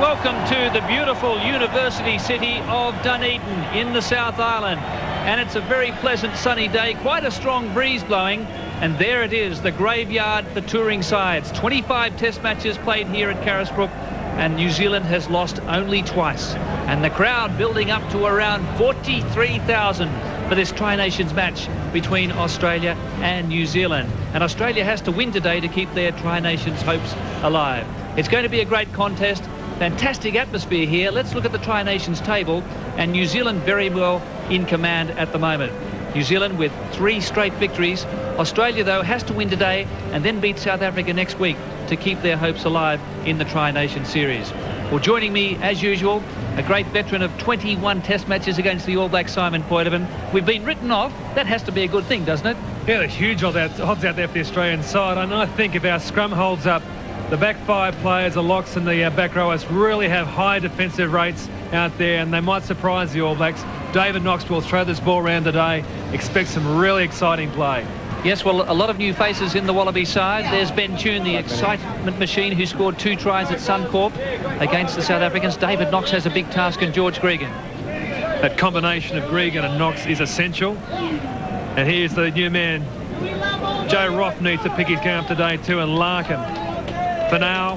Welcome to the beautiful university city of Dunedin in the South Island. And it's a very pleasant sunny day, quite a strong breeze blowing. And there it is, the graveyard for touring sides. 25 test matches played here at Carisbrook, and New Zealand has lost only twice. And the crowd building up to around 43,000 for this Tri-Nations match between Australia and New Zealand. And Australia has to win today to keep their Tri-Nations hopes alive. It's going to be a great contest. Fantastic atmosphere here. Let's look at the Tri-Nations table, and New Zealand very well in command at the moment. New Zealand with 3 straight victories. Australia, though, has to win today and then beat South Africa next week to keep their hopes alive in the Tri-Nation series. Well, joining me, as usual, a great veteran of 21 test matches against the All Blacks, Simon Poitevin. We've been written off. That has to be a good thing, doesn't it? Yeah, there's huge odds out there for the Australian side. And I think if our scrum holds up, the back 5 players, the locks and the back rowers, really have high defensive rates out there, and they might surprise the All Blacks. David Knox will throw this ball around today. Expect some really exciting play. Yes, well, a lot of new faces in the Wallaby side. There's Ben Tune, the excitement machine, who scored 2 tries at Suncorp against the South Africans. David Knox has a big task, and George Gregan. That combination of Gregan and Knox is essential. And here's the new man. Joe Roff needs to pick his game up today too, and Larkham. For now,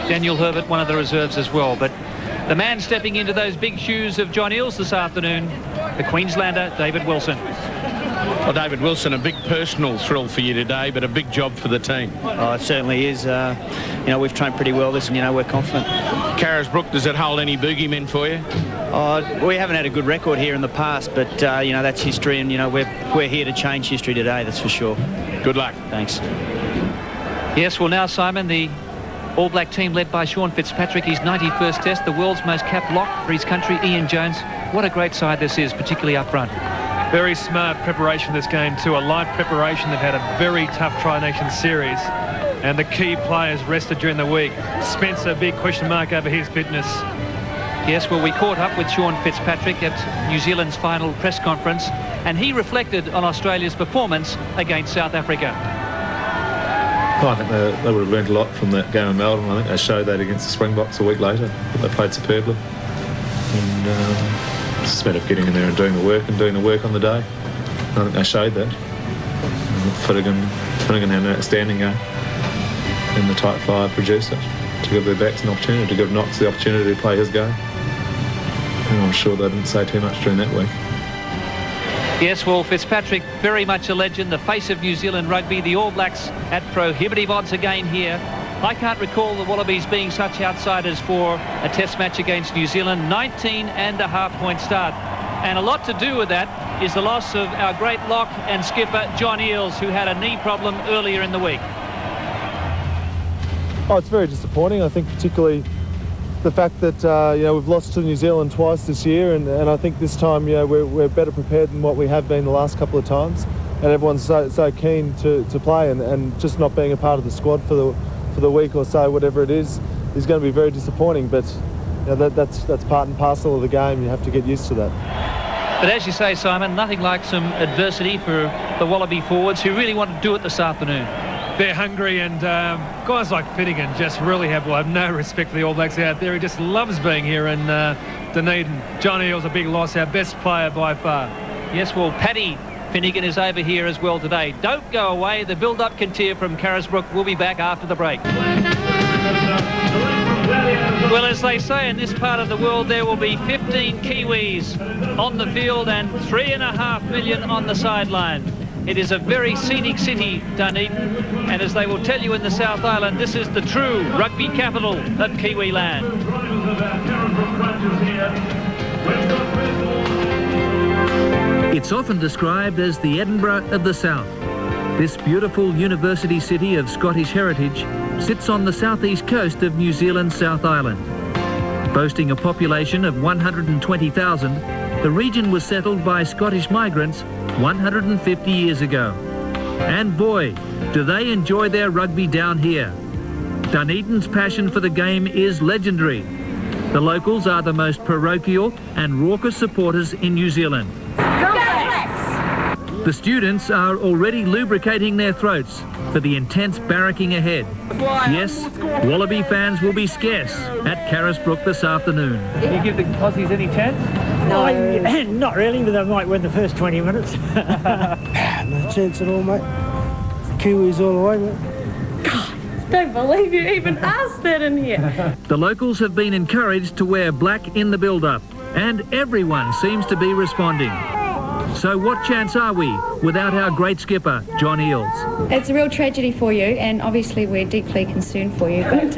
Daniel Herbert, one of the reserves as well. But the man stepping into those big shoes of John Eales this afternoon, the Queenslander, David Wilson. Well, David Wilson, a big personal thrill for you today, but a big job for the team. Oh, it certainly is. You know, we've trained pretty well this, and, you know, we're confident. Carisbrook, does it hold any boogeymen for you? We haven't had a good record here in the past, but, you know, that's history, and, you know, we're here to change history today, that's for sure. Good luck. Thanks. Yes, well, now, Simon, the All Black team led by Sean Fitzpatrick, his 91st test, the world's most capped lock for his country, Ian Jones. What a great side this is, particularly up front. Very smart preparation this game too, a light preparation. They've had a very tough Tri-Nation series, and the key players rested during the week. Spencer, big question mark over his fitness. Yes, well, we caught up with Sean Fitzpatrick at New Zealand's final press conference, and he reflected on Australia's performance against South Africa. I think they would have learned a lot from that game in Melbourne. I think they showed that against the Springboks a week later. They played superbly. And it's just a matter of getting in there and doing the work on the day. I think they showed that. Finnegan had an outstanding game. And the tight 5 produced it to give their backs an opportunity, to give Knox the opportunity to play his game. And I'm sure they didn't say too much during that week. Yes, well, Fitzpatrick, very much a legend, the face of New Zealand rugby. The All Blacks at prohibitive odds again here. I can't recall the Wallabies being such outsiders for a test match against New Zealand. 19.5-point start. And a lot to do with that is the loss of our great lock and skipper, John Eales, who had a knee problem earlier in the week. Oh, it's very disappointing. I think particularly the fact that you know, we've lost to New Zealand twice this year, and I think this time, you know, we're better prepared than what we have been the last couple of times, and everyone's so keen to play, and just not being a part of the squad for the week or so, whatever it is going to be very disappointing. But you know, that's part and parcel of the game. You have to get used to that. But as you say, Simon, nothing like some adversity for the Wallaby forwards, who really want to do it this afternoon. They're hungry, and guys like Finnegan just really have no respect for the All Blacks out there. He just loves being here in Dunedin. John Eales, a big loss, our best player by far. Yes, well, Paddy Finnegan is over here as well today. Don't go away. The build-up continue from Carisbrook. We'll be back after the break. Well, as they say in this part of the world, there will be 15 Kiwis on the field and 3.5 million on the sideline. It is a very scenic city, Dunedin, and as they will tell you in the South Island, this is the true rugby capital of Kiwi land. It's often described as the Edinburgh of the South. This beautiful university city of Scottish heritage sits on the southeast coast of New Zealand's South Island. Boasting a population of 120,000, the region was settled by Scottish migrants 150 years ago. And boy, do they enjoy their rugby down here. Dunedin's passion for the game is legendary. The locals are the most parochial and raucous supporters in New Zealand. The students are already lubricating their throats for the intense barracking ahead. Yes, Wallaby fans will be scarce at Carisbrook this afternoon. Do you give the Aussies any chance? No, not really, but they might win the first 20 minutes. No chance at all, mate. Kiwis all the way, mate. Don't believe you even asked that in here. The locals have been encouraged to wear black in the build-up, and everyone seems to be responding. So what chance are we without our great skipper, John Eales? It's a real tragedy for you, and obviously we're deeply concerned for you, but...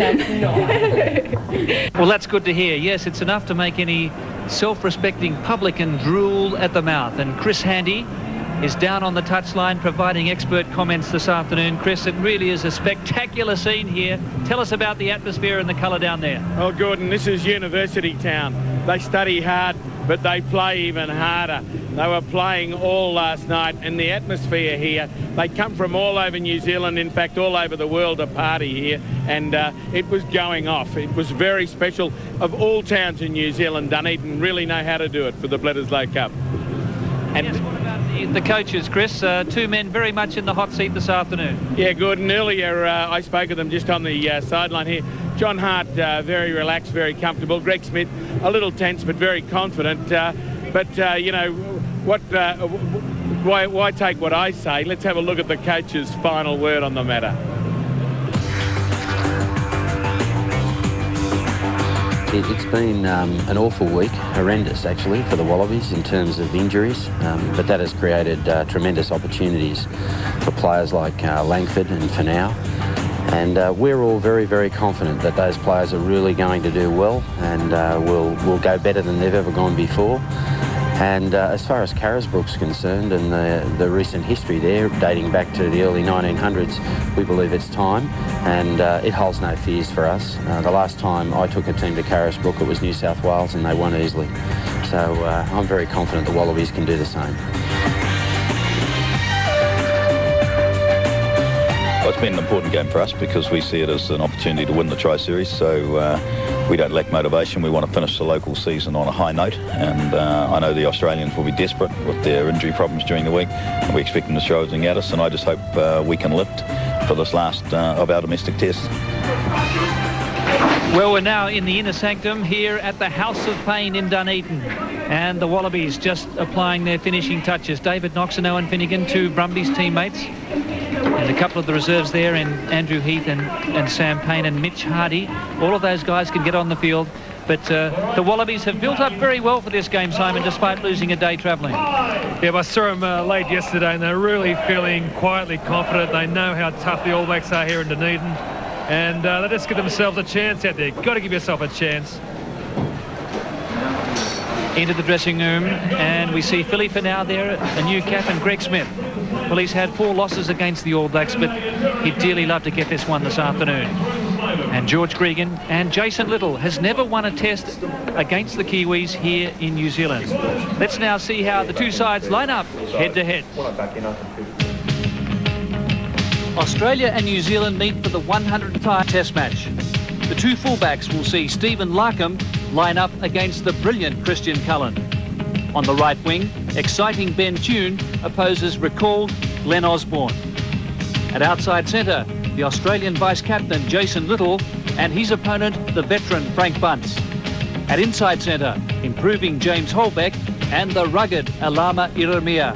Well, that's good to hear. Yes, it's enough to make any self-respecting publican drool at the mouth. And Chris Handy is down on the touchline providing expert comments this afternoon. Chris, it really is a spectacular scene here. Tell us about the atmosphere and the colour down there. Oh, Gordon, this is university town. They study hard, but they play even harder. They were playing all last night, and the atmosphere here, they come from all over New Zealand, in fact, all over the world to party here, and it was going off. It was very special. Of all towns in New Zealand, Dunedin really know how to do it for the Bledisloe Cup. And yes, what about the coaches, Chris? Two men very much in the hot seat this afternoon. Yeah, Gordon, earlier I spoke of them just on the sideline here. John Hart, very relaxed, very comfortable. Greg Smith, a little tense but very confident. You know, why take what I say? Let's have a look at the coach's final word on the matter. It's been an awful week, horrendous actually, for the Wallabies in terms of injuries, but that has created tremendous opportunities for players like Langford and Finau. And we're all very, very confident that those players are really going to do well and will go better than they've ever gone before. And as far as Carisbrook's concerned and the recent history there, dating back to the early 1900s, we believe it's time, and it holds no fears for us. The last time I took a team to Carisbrook, it was New South Wales, and they won easily. So I'm very confident the Wallabies can do the same. Well, it's been an important game for us because we see it as an opportunity to win the Tri-Series, so we don't lack motivation. We want to finish the local season on a high note, and I know the Australians will be desperate with their injury problems during the week, and we expect them to throw everything at us, and I just hope we can lift for this last of our domestic tests. Well, we're now in the inner sanctum here at the House of Pain in Dunedin, and the Wallabies just applying their finishing touches. David Knox and Owen Finnegan, two Brumbies teammates, and a couple of the reserves there in Andrew Heath and Sam Payne and Mitch Hardy. All of those guys can get on the field, but the Wallabies have built up very well for this game, Simon, despite losing a day travelling. Yeah, I saw them late yesterday, and they're really feeling quietly confident. They know how tough the All Blacks are here in Dunedin, and they just give themselves a chance out there. Got to give yourself a chance. Into the dressing room, and we see Philly Finau there, a new cap, and Greg Smith. Well, he's had 4 losses against the All Blacks, but he'd dearly love to get this one this afternoon. And George Gregan and Jason Little has never won a test against the Kiwis here in New Zealand. Let's now see how the two sides line up head-to-head. Australia and New Zealand meet for the 100th test match. The two fullbacks will see Stephen Larkham line up against the brilliant Christian Cullen. On the right wing, exciting Ben Tune opposes recalled Glenn Osborne. At outside centre, the Australian vice-captain Jason Little and his opponent, the veteran Frank Bunce. At inside centre, improving James Holbeck and the rugged Alama Iramia.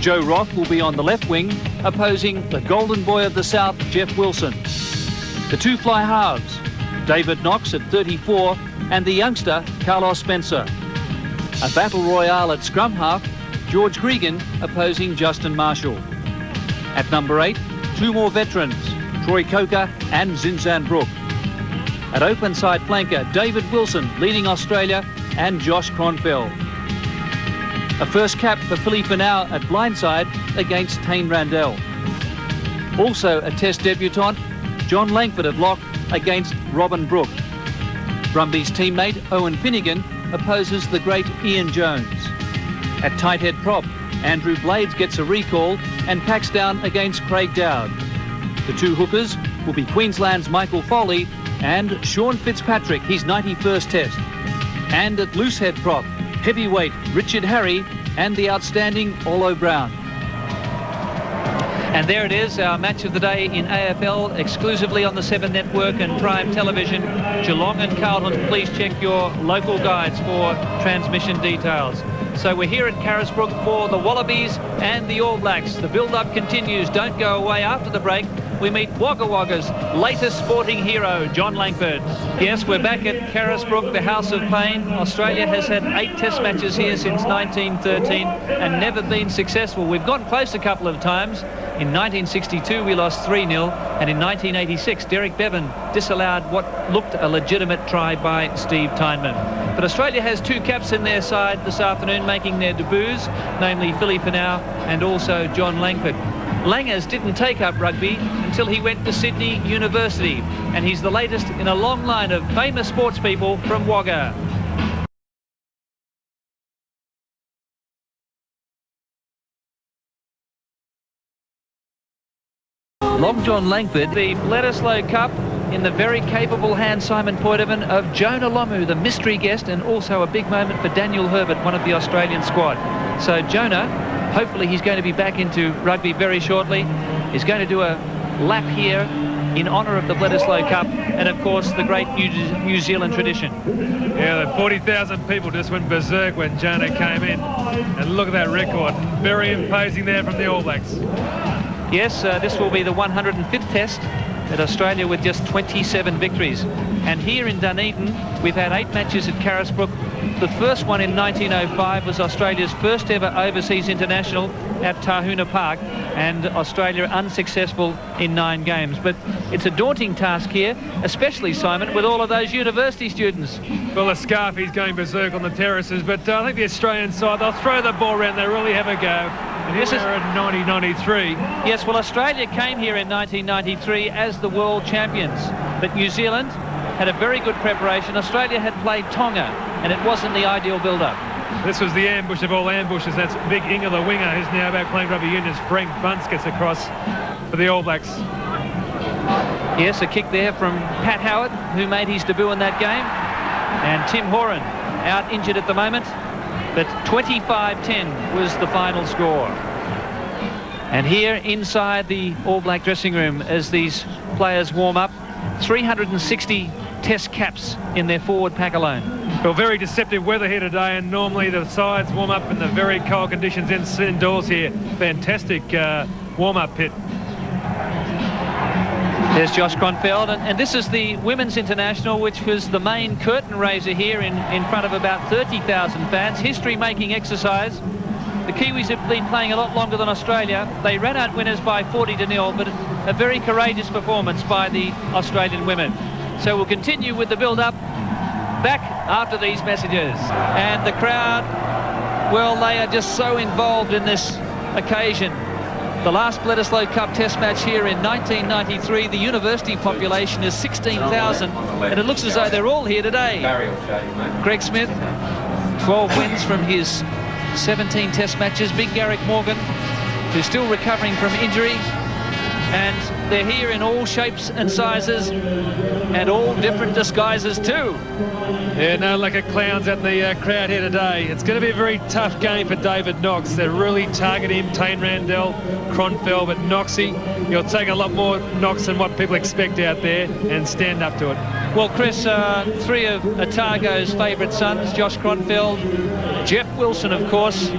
Joe Roff will be on the left wing, opposing the golden boy of the South, Jeff Wilson. The two fly halves, David Knox at 34 and the youngster Carlos Spencer. A battle royale at scrum half, George Gregan opposing Justin Marshall. At number 8, 2 more veterans, Troy Coker and Zinzan Brook. At open side flanker, David Wilson leading Australia and Josh Kronfeld. A first cap for Philly Finau at blindside against Tane Randall. Also a test debutant, John Langford at lock against Robin Brook. Brumbies teammate Owen Finnegan opposes the great Ian Jones. At tight head prop, Andrew Blades gets a recall and packs down against Craig Dowd. The two hookers will be Queensland's Michael Foley and Sean Fitzpatrick, his 91st test. And at loose head prop, heavyweight Richard Harry and the outstanding Olo Brown. And there it is, our match of the day in AFL, exclusively on the 7 Network and Prime Television. Geelong and Carlton, please check your local guides for transmission details. So we're here at Carisbrook for the Wallabies and the All Blacks. The build-up continues. Don't go away. After the break, we meet Wagga Wagga's latest sporting hero, John Langford. Yes, we're back at Carisbrook, the House of Pain. Australia has had 8 test matches here since 1913 and never been successful. We've gone close a couple of times. In 1962, we lost 3-0, and in 1986, Derek Bevan disallowed what looked a legitimate try by Steve Tyneman. But Australia has 2 caps in their side this afternoon making their debuts, namely Philly Pinau and also John Langford. Langers didn't take up rugby until he went to Sydney University, and he's the latest in a long line of famous sports people from Wagga. Long John Langford, the Bledisloe Cup in the very capable hands, Simon Poitevin, of Jonah Lomu, the mystery guest, and also a big moment for Daniel Herbert, one of the Australian squad. So Jonah, hopefully he's going to be back into rugby very shortly. He's going to do a lap here in honour of the Bledisloe Cup and, of course, the great New Zealand tradition. Yeah, the 40,000 people just went berserk when Jonah came in. And look at that record. Very imposing there from the All Blacks. Yes, this will be the 105th test at Australia with just 27 victories. And here in Dunedin, we've had 8 matches at Carisbrook. The first one in 1905 was Australia's first ever overseas international at Tahuna Park, and Australia unsuccessful in 9 games. But it's a daunting task here, especially, Simon, with all of those university students. Well, the Scarfies going berserk on the terraces, but I think the Australian side, they'll throw the ball around, they really have a go. And this is in 1993. Yes, well, Australia came here in 1993 as the world champions, but New Zealand had a very good preparation. Australia had played Tonga, and it wasn't the ideal build-up. This was the ambush of all ambushes. That's Big Inga, the winger, who's now back playing rugby unions. Frank Bunce gets across for the All Blacks. Yes, a kick there from Pat Howard, who made his debut in that game. And Tim Horan out injured at the moment, but 25-10 was the final score. And here inside the All Black dressing room, as these players warm up, 360 test caps in their forward pack alone. Well, very deceptive weather here today, and normally the sides warm up in the very cold conditions indoors here. Fantastic warm-up pit. There's Josh Kronfeld, and this is the Women's International, which was the main curtain raiser here in front of about 30,000 fans. History-making exercise. The Kiwis have been playing a lot longer than Australia. They ran out winners by 40-0, but a very courageous performance by the Australian women. So we'll continue with the build-up back after these messages. And the crowd, well, they are just so involved in this occasion. The last Bledisloe Cup test match here in 1993, the university population is 16,000, and it looks as though they're all here today. Greg Smith, 12 wins from his 17 test matches. Big Garrick Morgan, who's still recovering from injury, and they're here in all shapes and sizes and all different disguises too. Yeah, no luck at clowns at the crowd here today. It's going to be a very tough game for David Knox. They're really targeting him, Tane Randall, Kronfeld, but Knoxy, he'll take a lot more Knox than what people expect out there and stand up to it. Well, Chris, 3 of Otago's favourite sons, Josh Kronfeld, Jeff Wilson, of course.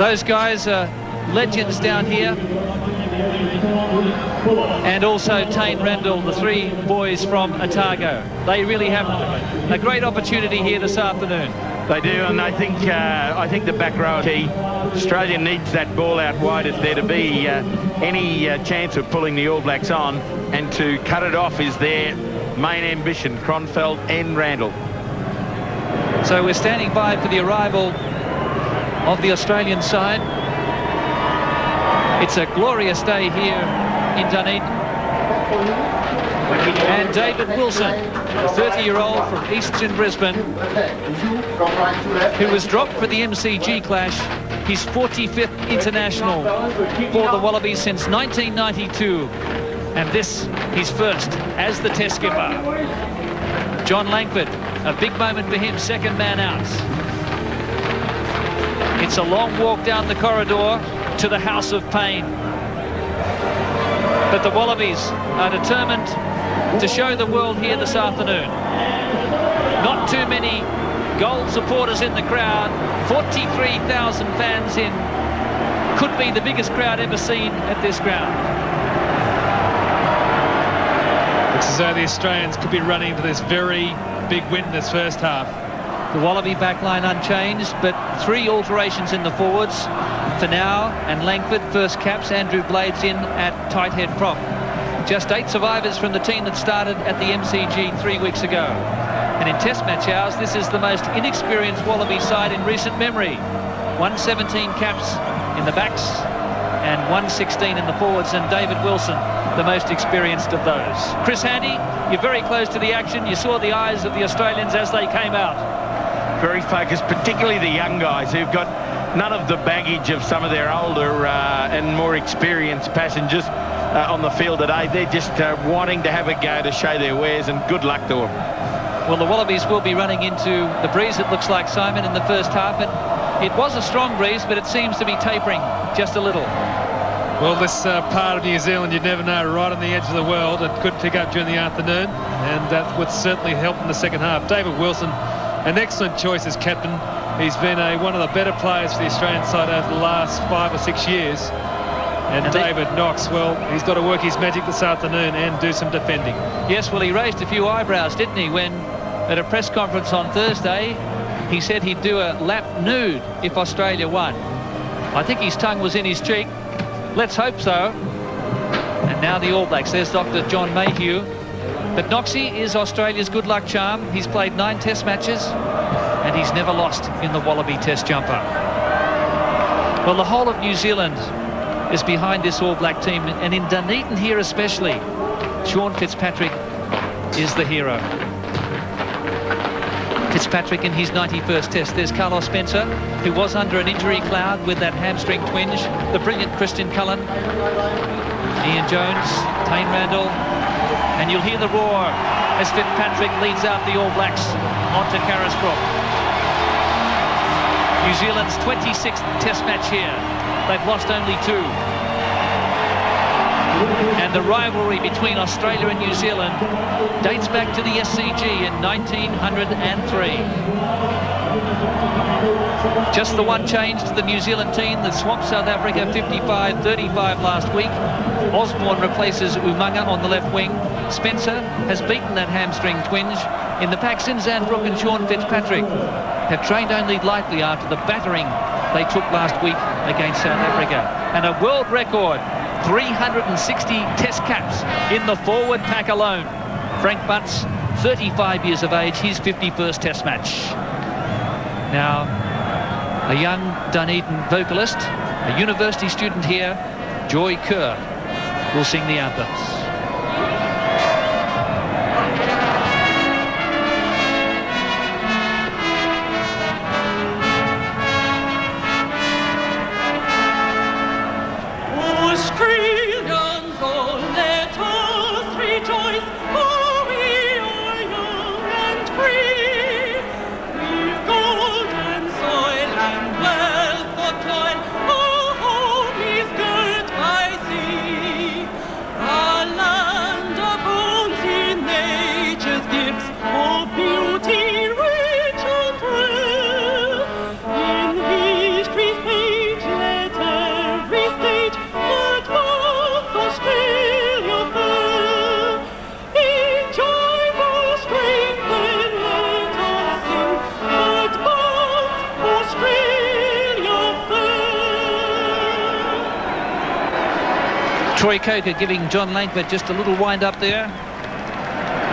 Those guys are legends down here. And also Tane Randall, the 3 boys from Otago. They really have a great opportunity here this afternoon. They do, and I think the back row key. Australia needs that ball out wide if there to be any chance of pulling the All Blacks on, and to cut it off is their main ambition, Kronfeld and Randall. So we're standing by for the arrival of the Australian side. It's a glorious day here in Dunedin. And David Wilson, a 30-year-old from Eastern Brisbane, who was dropped for the MCG clash, his 45th international for the Wallabies since 1992. And this, his first as the test skipper. John Langford, a big moment for him, second man out. It's a long walk down the corridor to the House of Pain. But the Wallabies are determined to show the world here this afternoon. Not too many Gold supporters in the crowd, 43,000 fans in. Could be the biggest crowd ever seen at this ground. Looks as though the Australians could be running into this very big win in this first half. The Wallaby backline unchanged, but 3 alterations in the forwards. Finau and Langford, first caps. Andrew Blades in at tight head prop. Just 8 survivors from the team that started at the MCG 3 weeks ago. And in test match hours, this is the most inexperienced Wallaby side in recent memory. 117 caps in the backs and 116 in the forwards, and David Wilson, the most experienced of those. Chris Handy, you're very close to the action. You saw the eyes of the Australians as they came out. Very focused, particularly the young guys who've got none of the baggage of some of their older and more experienced passengers on the field today. They're just wanting to have a go to show their wares, and good luck to them. Well, the Wallabies will be running into the breeze, it looks like, Simon, in the first half. And it was a strong breeze, but it seems to be tapering just a little. Well, this part of New Zealand, you never know, right on the edge of the world. It could pick up during the afternoon, and that would certainly help in the second half. David Wilson, an excellent choice as captain. He's been one of the better players for the Australian side over the last 5 or 6 years. And David Knox, well, he's got to work his magic this afternoon and do some defending. Yes, well, he raised a few eyebrows, didn't he, when at a press conference on Thursday he said he'd do a lap nude if Australia won. I think his tongue was in his cheek. Let's hope so. And now the All Blacks. There's Dr. John Mayhew. But Knoxie is Australia's good luck charm. He's played 9 test matches and he's never lost in the Wallaby test jumper. Well, the whole of New Zealand is behind this All Black team, and in Dunedin here especially, Sean Fitzpatrick is the hero. Fitzpatrick in his 91st test. There's Carlos Spencer, who was under an injury cloud with that hamstring twinge. The brilliant Christian Cullen, Ian Jones, Tane Randall, and you'll hear the roar as Fitzpatrick leads out the All Blacks onto Carisbrook. New Zealand's 26th test match here. They've lost only 2. And the rivalry between Australia and New Zealand dates back to the SCG in 1903. Just the one change to the New Zealand team that swamped South Africa 55-35 last week. Osborne replaces Umaga on the left wing. Spencer has beaten that hamstring twinge. In the pack, Zandbrook and Sean Fitzpatrick have trained only lightly after the battering they took last week against South Africa. And a world record, 360 test caps in the forward pack alone. Frank Butts, 35 years of age, his 51st test match. Now, a young Dunedin vocalist, a university student here, Joy Kerr, will sing the anthems. Troy Coker giving John Langford just a little wind up there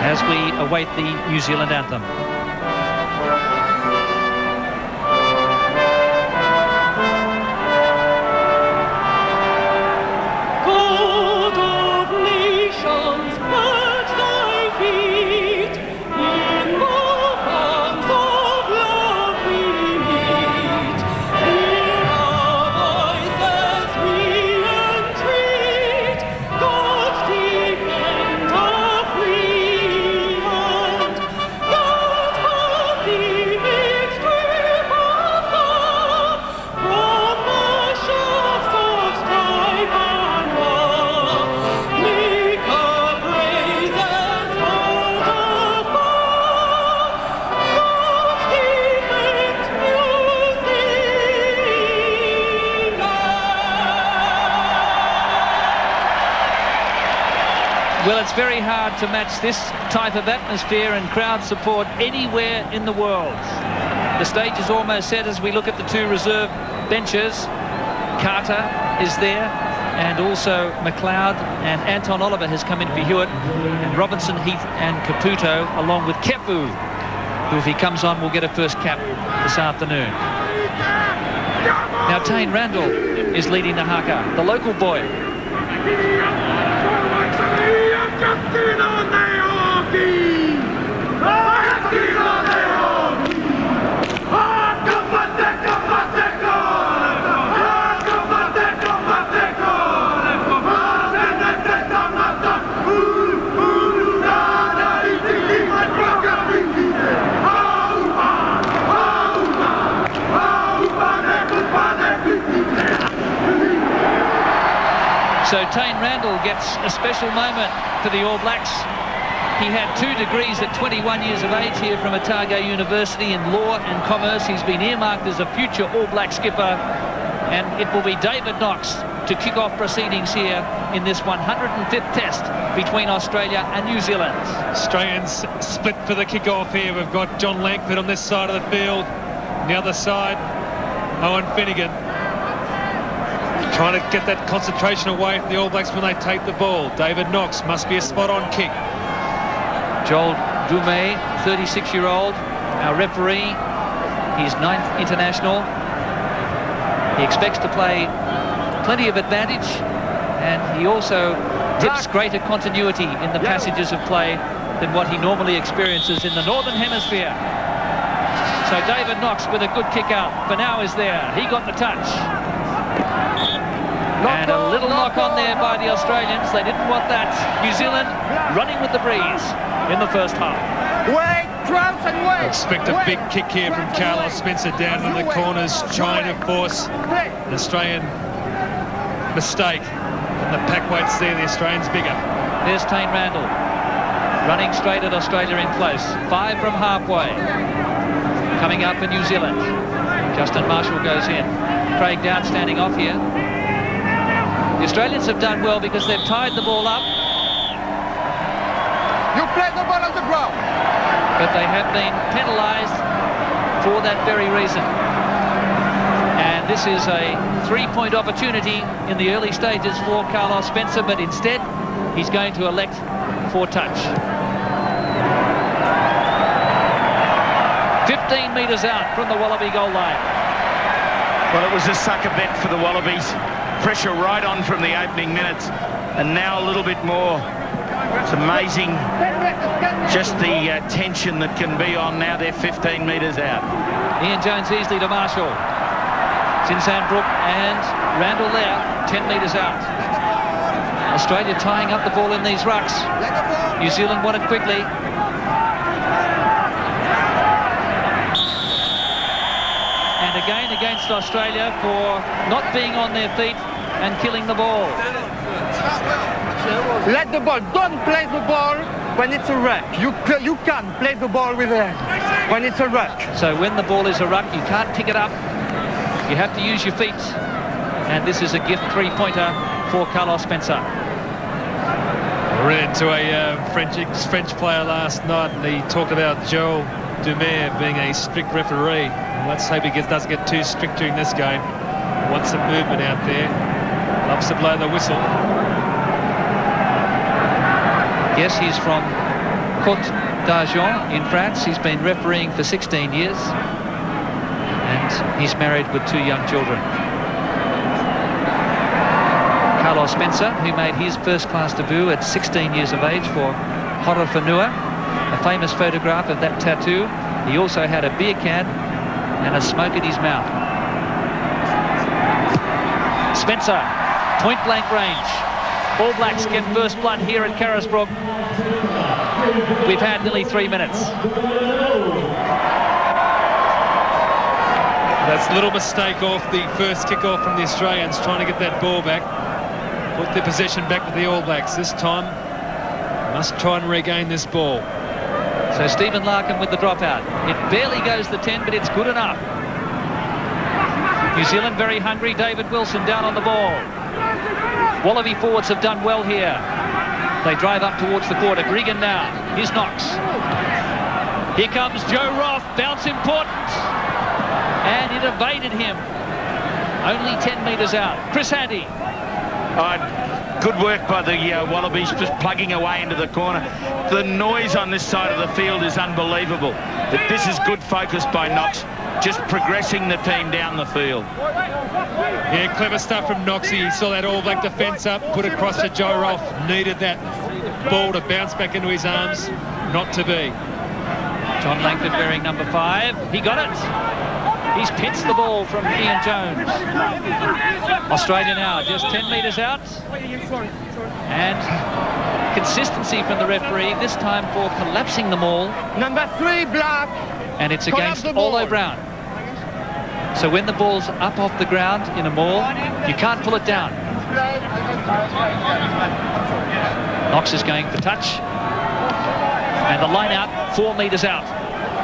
as we await the New Zealand anthem. Well, it's very hard to match this type of atmosphere and crowd support anywhere in the world. The stage is almost set as we look at the two reserve benches. Carter is there, and also McLeod, and Anton Oliver has come in for Hewitt, and Robinson, Heath and Caputo, along with Kepu, who, if he comes on, will get a first cap this afternoon. Now Tane Randall is leading the haka, the local boy. So Tane Randall gets a special moment for the All Blacks. He had 2 degrees at 21 years of age here from Otago University in law and commerce. He's been earmarked as a future All Black skipper, and it will be David Knox to kick off proceedings here in this 105th test between Australia and New Zealand. Australians split for the kick-off here. We've got John Langford on this side of the field. On the other side, Owen Finnegan. Trying to get that concentration away from the All Blacks when they take the ball. David Knox must be a spot-on kick. Joel Dumé, 36-year-old, our referee. He's 9th international. He expects to play plenty of advantage, and he also tips greater continuity in the passages of play than what he normally experiences in the Northern Hemisphere. So David Knox with a good kick out for now is there. He got the touch. And a little knock on there by the Australians. They didn't want that. New Zealand running with the breeze in the first half. Wait, Trouts and wait. Expect a big kick here from Carlos Spencer down in the corners, trying to force an Australian mistake. And the pack weights there, the Australians bigger. There's Tane Randall running straight at Australia in close. 5 from halfway. Coming up for New Zealand. Justin Marshall goes in. Craig Down standing off here. The Australians have done well because they've tied the ball up. You play the ball on the ground. But they have been penalised for that very reason. And this is a 3-point opportunity in the early stages for Carlos Spencer, but instead he's going to elect for touch. 15 metres out from the Wallaby goal line. Well, it was a sucker bet for the Wallabies. Pressure right on from the opening minutes, and now a little bit more. It's amazing just the tension that can be on now. They're 15 metres out. Ian Jones-Easley to Marshall. Sandbrook and Randall there, 10 metres out. Australia tying up the ball in these rucks. New Zealand won it quickly. And again against Australia for not being on their feet and killing the ball. Let the ball. Don't play the ball when it's a ruck. You can't play the ball with it when it's a ruck. So when the ball is a ruck, you can't pick it up. You have to use your feet. And this is a gift 3-pointer for Carlos Spencer. I ran into a French player last night, and he talked about Joel Dumé being a strict referee. Let's hope he doesn't get too strict during this game. Wants some movement out there. Loves to blow the whistle. Yes, he's from Côte d'Argent in France. He's been refereeing for 16 years. And he's married with 2 young children. Carlos Spencer, who made his first-class debut at 16 years of age for Horowhenua, a famous photograph of that tattoo. He also had a beer can and a smoke in his mouth. Spencer, point-blank range. All Blacks get first blood here at Carisbrook. We've had nearly 3 minutes. That's a little mistake off the first kick-off from the Australians, trying to get that ball back. Put their possession back with the All Blacks. This time, must try and regain this ball. So Stephen Larkham with the dropout. It barely goes the 10, but it's good enough. New Zealand very hungry. David Wilson down on the ball. Wallaby forwards have done well here. They drive up towards the quarter. Gregan now. Here's Knox. Here comes Joe Roff. Bounce important. And it evaded him. Only 10 metres out. Chris Handy. Good work by the Wallabies, just plugging away into the corner. The noise on this side of the field is unbelievable. But this is good focus by Knox, just progressing the team down the field. Yeah, clever stuff from Knoxy. He saw that All Black defence up, put across to Joe Roff. Needed that ball to bounce back into his arms. Not to be. John Langford wearing number 5. He got it. He's pinched the ball from Ian Jones. Australia now just 10 metres out. And consistency from the referee, this time for collapsing the maul. Number 3, Black. And it's against Olo Brown. So when the ball's up off the ground in a maul, you can't pull it down. Knox is going for touch. And the line out, 4 metres out.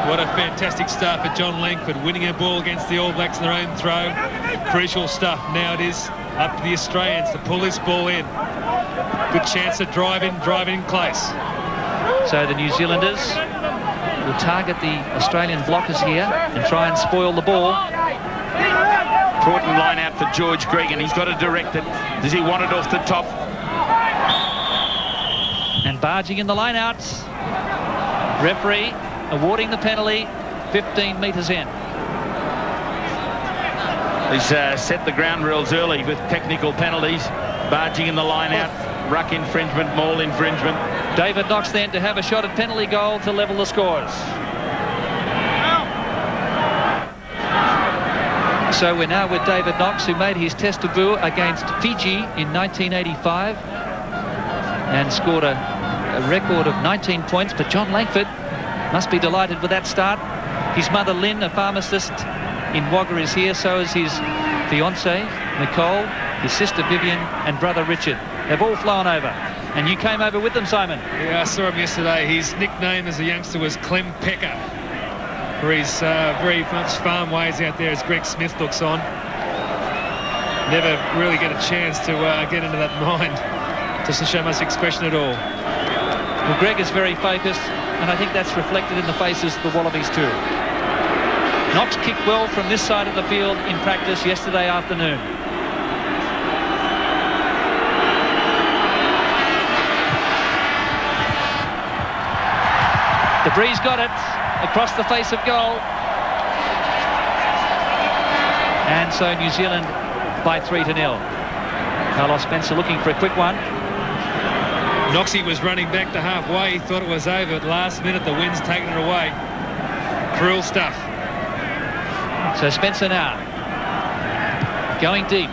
What a fantastic start for John Langford, winning a ball against the All Blacks in their own throw. Crucial stuff. Now it is up to the Australians to pull this ball in. Good chance to drive in close. So the New Zealanders will target the Australian blockers here and try and spoil the ball. Important line out for George Gregan. He's got to direct it. Does he want it off the top? And barging in the line out. Referee awarding the penalty 15 metres in. He's set the ground rules early with technical penalties. Barging in the line out, ruck infringement, maul infringement. David Knox then to have a shot at penalty goal to level the scores. So we're now with David Knox, who made his test debut against Fiji in 1985 and scored a record of 19 points. But John Langford must be delighted with that start. His mother Lynn, a pharmacist in Wagga, is here. So is his fiancée Nicole, his sister Vivian and brother Richard. They've all flown over. And you came over with them, Simon. Yeah, I saw him yesterday. His nickname as a youngster was Clem Pecker, for his very much farm ways out there, as Greg Smith looks on. Never really get a chance to get into that mind. Doesn't show much expression at all. Well, Greg is very focused, and I think that's reflected in the faces of the Wallabies too. Knox kicked well from this side of the field in practice yesterday afternoon. The breeze got it across the face of goal. And so New Zealand by 3-0. Carlos Spencer looking for a quick one. Knoxy was running back to halfway. He thought it was over at last minute. The wind's taken it away. Cruel stuff. So Spencer now going deep.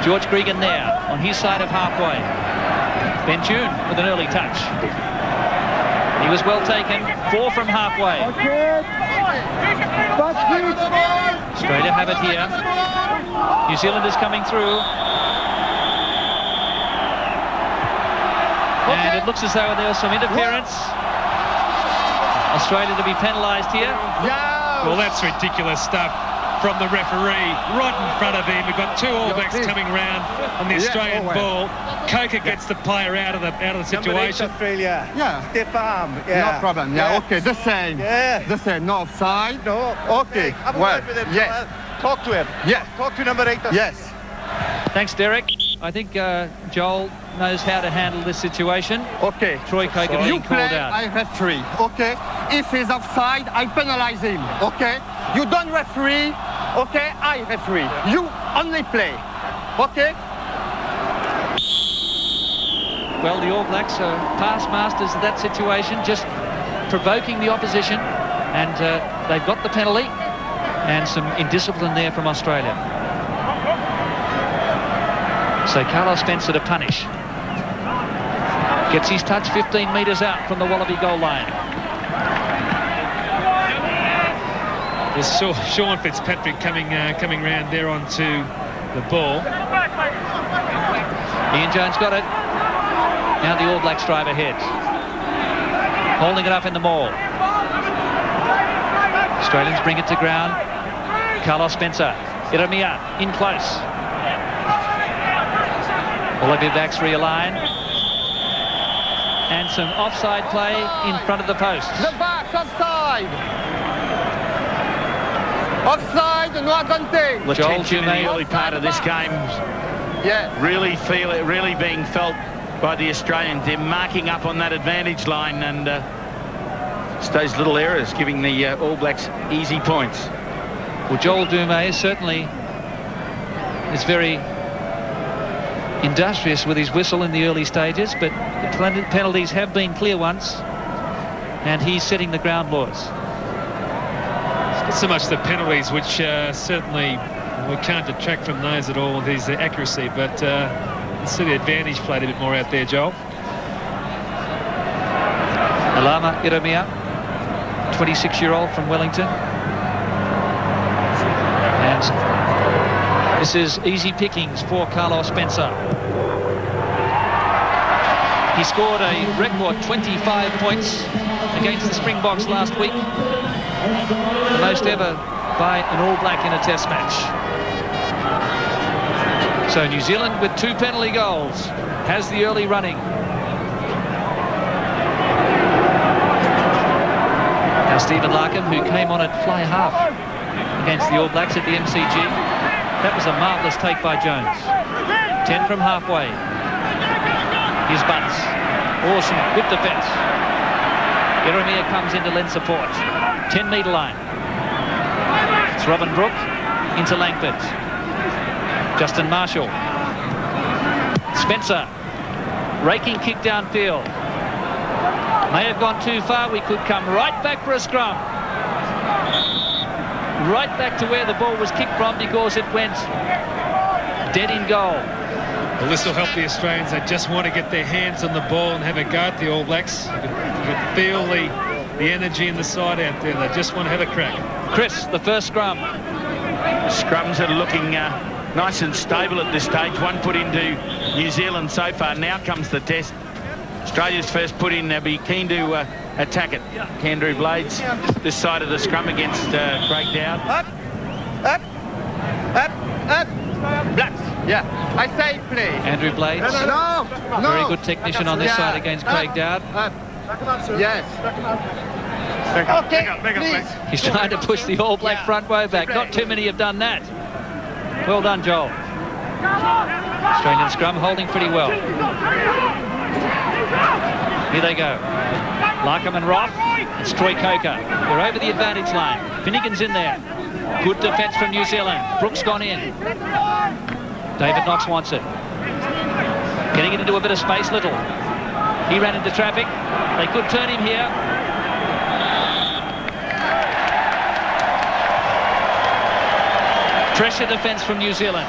George Gregan there on his side of halfway. Ben June with an early touch. He was well taken. 4 from halfway. Australia have it here. New Zealand is coming through. And it looks as though there was some interference. Australia to be penalised here. Well, that's ridiculous stuff from the referee right in front of him. We've got 2 All Blacks coming round on the Australian ball. Coker gets the player out of the situation. Australia. Yeah. Step arm. Yeah. No problem. Yeah. Okay. The same. Yeah. The same. No offside. No. Okay. Have a Well. word with him. Yes. Talk to him. Yes. Talk to number 8. Yes. Thanks, Derek. I think Joel knows how to handle this situation. Okay. Troy Coker You being play, called out. I referee. Okay. If he's offside, I penalize him. Okay. You don't referee. Okay. I referee. Yeah. You only play. Okay. Well, the All Blacks are past masters of that situation, just provoking the opposition, and they've got the penalty and some indiscipline there from Australia. So Carlos Spencer to punish. Gets his touch 15 metres out from the Wallaby goal line. Well, Sean Fitzpatrick coming round there onto the ball. Ian Jones got it. Now the All Blacks drive ahead. Holding it up in the maul. Australians bring it to ground. Carlos Spencer. Iramia in close. Wallaby backs realign. and some offside play in front of the post. The back, offside. Offside, no advantage. The tension in the early part of this game, really being felt by the Australians. They're marking up on that advantage line, and it's those little errors giving the All Blacks easy points. Well, Joel Dumé certainly is very industrious with his whistle in the early stages, but the penalties have been clear ones, and he's setting the ground laws. Not so much the penalties, which certainly we can't detract from those at all with his accuracy, but let's see the advantage played a bit more out there, Joel. Alama Iremia, 26-year-old from Wellington. And this is easy pickings for Carlos Spencer. He scored a record 25 points against the Springboks last week. The most ever by an All Black in a Test match. So New Zealand, with 2 penalty goals, has the early running. Now Stephen Larkham, who came on at fly half against the All Blacks at the MCG. That was a marvellous take by Jones. 10 from halfway. Here's Bunce. Awesome, good defence. Iremia comes in to lend support. 10-metre line. It's Robin Brook into Langford. Justin Marshall. Spencer. Raking kick downfield. May have gone too far. We could come right back for a scrum. Right back to where the ball was kicked from, because it went dead in goal. Well, this will help the Australians. They just want to get their hands on the ball and have a go at the All Blacks. You can feel the energy in the side out there. They just want to have a crack. Chris, the first scrum. Scrums are looking nice and stable at this stage. One put into New Zealand so far. Now comes the test. Australia's first put in. They'll be keen to attack it. Andrew Blades, this side of the scrum against Craig Dowd. Up. Blacks. Yeah, I say play. Andrew Blades. No. Very good technician on this side against Craig Dowd. Yes. Okay, please. He's trying to push the All Black front row back. Not too many have done that. Well done, Joel. Australian scrum holding pretty well. Here they go. Larkham and Roff. It's Troy Coker. They're over the advantage line. Finnegan's in there. Good defence from New Zealand. Brooks gone in. David Knox wants it. Getting it into a bit of space, Little. He ran into traffic. They could turn him here. Pressure defence from New Zealand.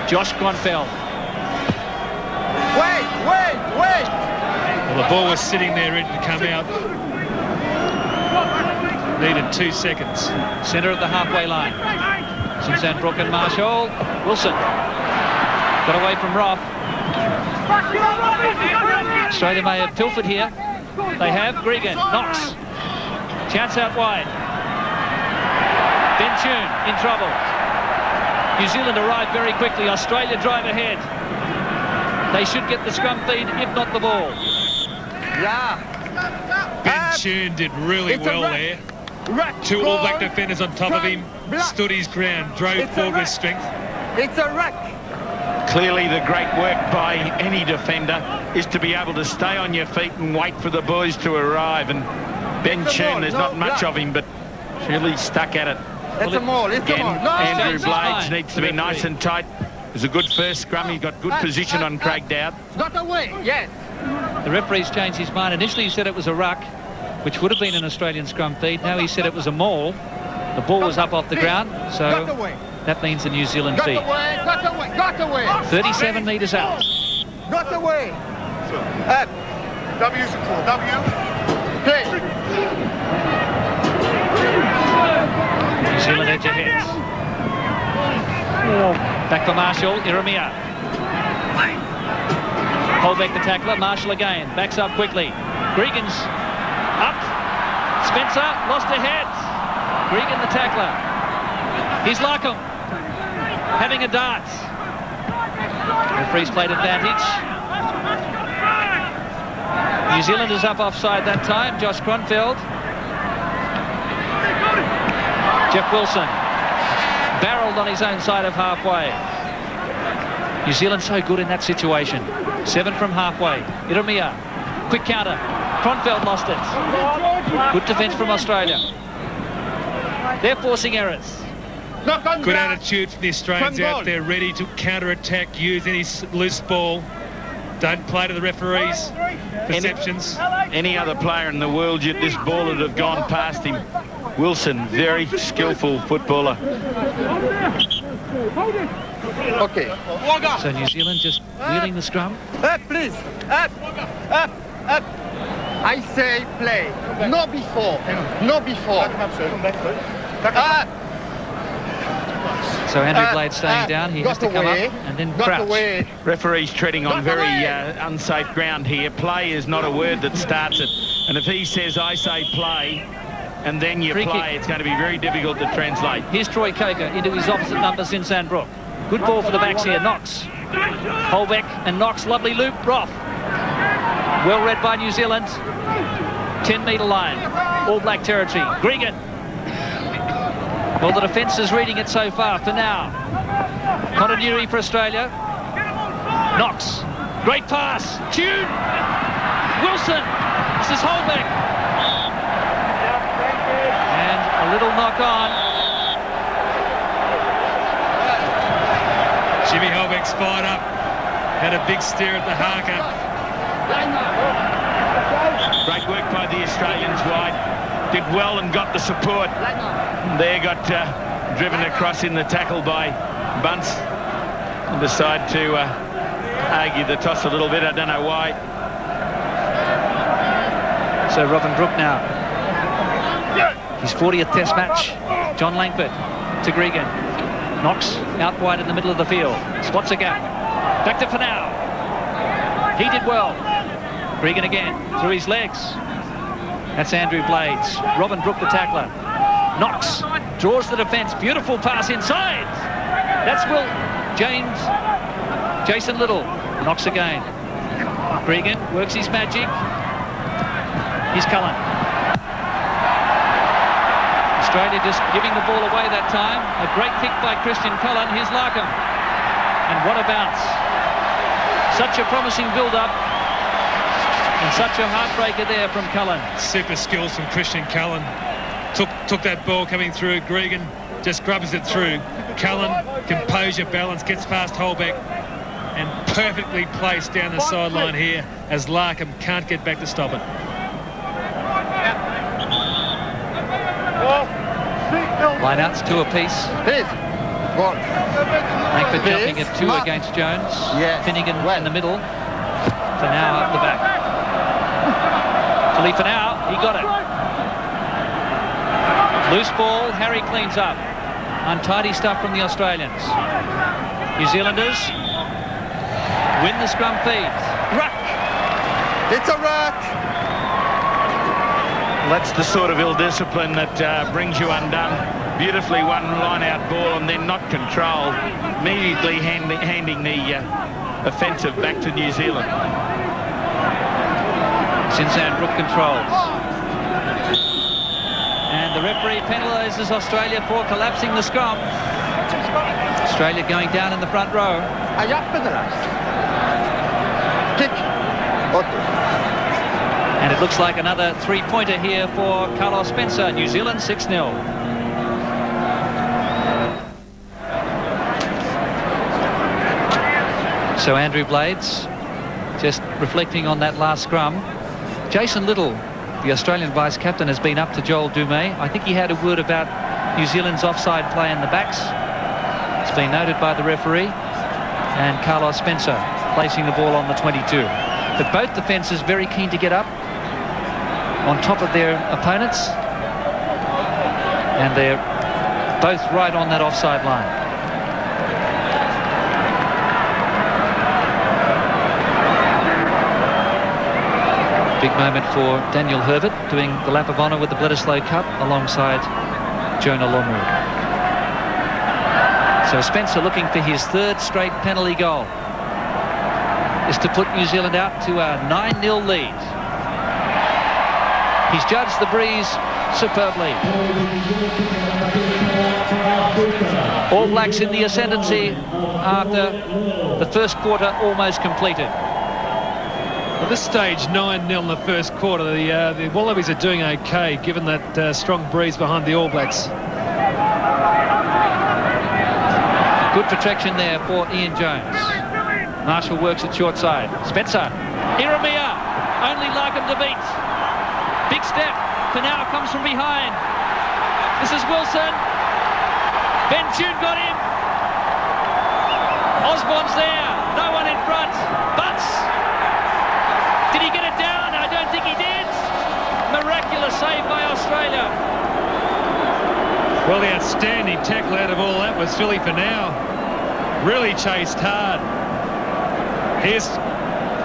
Josh Gronfeld. Wait. Well, the ball was sitting there ready to come out. Needed 2 seconds. Centre of the halfway line. Suzanne Brook and Marshall. Wilson. Got away from Roff. Australia may have pilfered here. They have. Gregan. Knox. Chance out wide. Ben Tune in trouble. New Zealand arrive very quickly. Australia drive ahead. They should get the scrum feed, if not the ball. Yeah. Ben Tune did really well there. 2 All Black defenders on top of him. Stood his ground. Drove forward with strength. It's a wreck. Clearly the great work by any defender is to be able to stay on your feet and wait for the boys to arrive. And Ben Tune, there's not much of him, but really stuck at it. It's a maul. It's a maul. No. Andrew Blades needs to be nice and tight. It was a good first scrum. He got good position on Craig Dowd. Got away. Yes. The referee's changed his mind. Initially he said it was a ruck, which would have been an Australian scrum feed. Now he said it was a maul. The ball was up off the ground, so that means a New Zealand feed. Got away. 37 metres out. Got away. W support. W. Play. New Zealand edge ahead. Back for Marshall. Iremia. Hold back the tackler. Marshall again. Backs up quickly. Gregan's up. Spencer lost ahead. Gregan the tackler. Here's Larkham having a dart. Referee's played advantage. New Zealand is up offside that time. Josh Kronfeld. Jeff Wilson barreled on his own side of halfway. New Zealand so good in that situation. 7 from halfway. Irumia. Quick counter. Kronfeld lost it. Good defence from Australia. They're forcing errors. Good attitude from the Australians out there, ready to counter-attack, use any loose ball. Don't play to the referees' perceptions. Any other player in the world, yet this ball would have gone past him. Wilson, very skillful footballer. Okay. So New Zealand just wheeling the scrum. Up, please. Up. Up. Up. I say play. No before. No before. Up. So Andrew Blade staying down. He has to come up and then crouch. Referee's treading on very unsafe ground here. Play is not a word that starts it. And if he says, I say play, and then you play, it's going to be very difficult to translate. Here's Troy Coker into his opposite number, Sinsan Brook. Good ball for the backs here. Knox. Holbeck and Knox. Lovely loop. Roff. Well read by New Zealand. 10-metre line. All Black territory. Gregan. Well, the defence is reading it so far for now. Continuity for Australia. Knox. Great pass. Tune. Wilson. This is Holbeck. And a little knock on. Jimmy Holbeck's fired up. Had a big stare at the Harker. Great work by the Australians wide. Did well and got the support. There got driven across in the tackle by Bunce. And decide to argue the toss a little bit. I don't know why. So Robin Brook now. His 40th Test match. John Langford to Gregan. Knox out wide in the middle of the field. Spots a gap. Back to Finau. He did well. Gregan again through his legs. That's Andrew Blades. Robin Brook the tackler. Knox draws the defence. Beautiful pass inside. That's Jason Little. Knox again. Gregan works his magic. Here's Cullen. Australia just giving the ball away that time. A great kick by Christian Cullen. Here's Larkham. And what a bounce. Such a promising build-up. And such a heartbreaker there from Cullen. Super skills from Christian Cullen. Took that ball coming through. Gregan just grubs it through. Cullen, composure, balance, gets past Holbeck. And perfectly placed down the sideline here as Larkham can't get back to stop it. Line-outs, 2 apiece. Langford jumping at 2 against Jones. Finnegan in the middle. Finau up the back. To Finau, he got it. Loose ball, Harry cleans up. Untidy stuff from the Australians. New Zealanders win the scrum feed. Ruck! It's a ruck! That's the sort of ill-discipline that brings you undone. Beautifully one line-out ball and then not controlled. Immediately handing the offensive back to New Zealand. Sinsan Brook controls. And the referee penalises Australia for collapsing the scrum. Australia going down in the front row. I have penalised. Kick. Okay. And it looks like another 3-pointer here for Carlos Spencer. New Zealand 6-0. So Andrew Blades just reflecting on that last scrum. Jason Little, the Australian vice-captain, has been up to Joel Dumé. I think he had a word about New Zealand's offside play in the backs. It's been noted by the referee. And Carlos Spencer placing the ball on the 22. But both defences very keen to get up on top of their opponents. And they're both right on that offside line. Big moment for Daniel Herbert doing the lap of honour with the Bledisloe Cup alongside Jonah Lomu. So Spencer looking for his 3rd straight penalty goal. Is to put New Zealand out to a 9-0 lead. He's judged the breeze superbly. All Blacks in the ascendancy after the first quarter almost completed. At this stage, 9-0 in the first quarter. The Wallabies are doing okay, given that strong breeze behind the All Blacks. Good protection there for Ian Jones. Marshall works at short side. Spencer. Iramia. Only Larkham to beat. Big step. Finau comes from behind. This is Wilson. Ben Tune got him. Osborne's there. No one in front. Butts. Did he get it down? I don't think he did. Miraculous save by Australia. Well, the outstanding tackle out of all that was Philly Finau. Really chased hard. Here's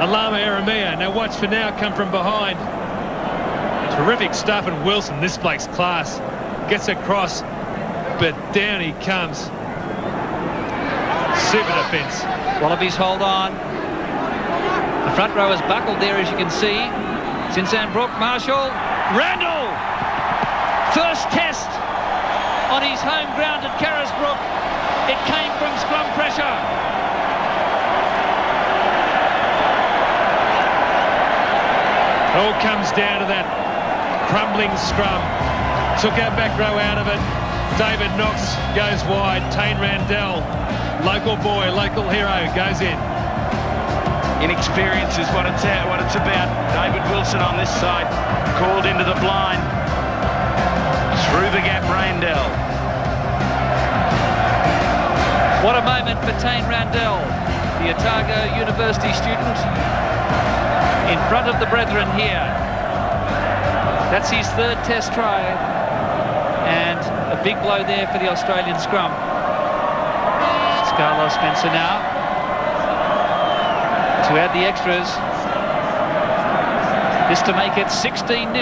Alama Iramia. Now watch Finau come from behind. Terrific stuff, and Wilson, this bloke's class. Gets across, but down he comes. Super defence. Wallabies hold on. The front row is buckled there, as you can see. Brook, Marshall, Randall. First test on his home ground at Carisbrook. It came from scrum pressure. All comes down to that crumbling scrum. Took our back row out of it. David Knox goes wide. Tane Randall, local boy, local hero, goes in. Inexperience is what it's about. David Wilson on this side, called into the blind. Through the gap, Randall. What a moment for Tane Randall, the Otago University student, in front of the brethren here. That's his third test try, and a big blow there for the Australian scrum. Carlos Spencer now to add the extras. This to make it 16-0.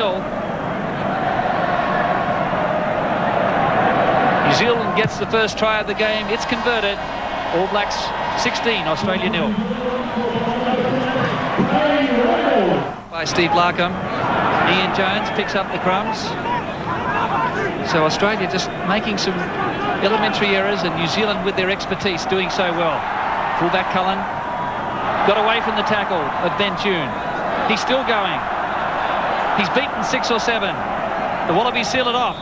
New Zealand gets the first try of the game. It's converted. All Blacks 16, Australia 0. By Steve Larkham. Ian Jones picks up the crumbs. So Australia just making some elementary errors, and New Zealand with their expertise doing so well. Fullback Cullen got away from the tackle of Ben Tune. He's still going. He's beaten 6 or 7. The Wallabies seal it off.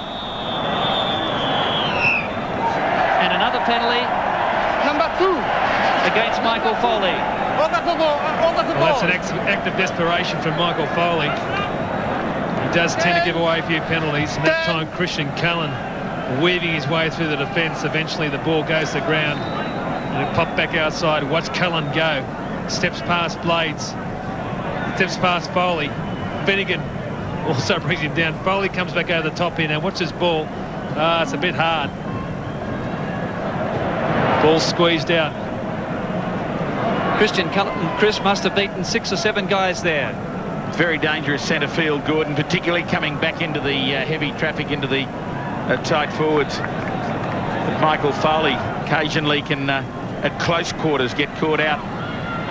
And another penalty. Number 2. Against Michael Foley. Well, that's an act of desperation from Michael Foley. He does tend to give away a few penalties, and that time Christian Cullen weaving his way through the defence. Eventually the ball goes to the ground and it popped back outside. Watch Cullen go. Steps past Blades. Steps past Foley. Finnegan also brings him down. Foley comes back over the top here. Now watch this ball. It's a bit hard. Ball squeezed out. Christian Cullen, Chris, must have beaten 6 or 7 guys there. Very dangerous centre field, Gordon, particularly coming back into the heavy traffic into the tight forwards. But Michael Foley occasionally can, at close quarters, get caught out,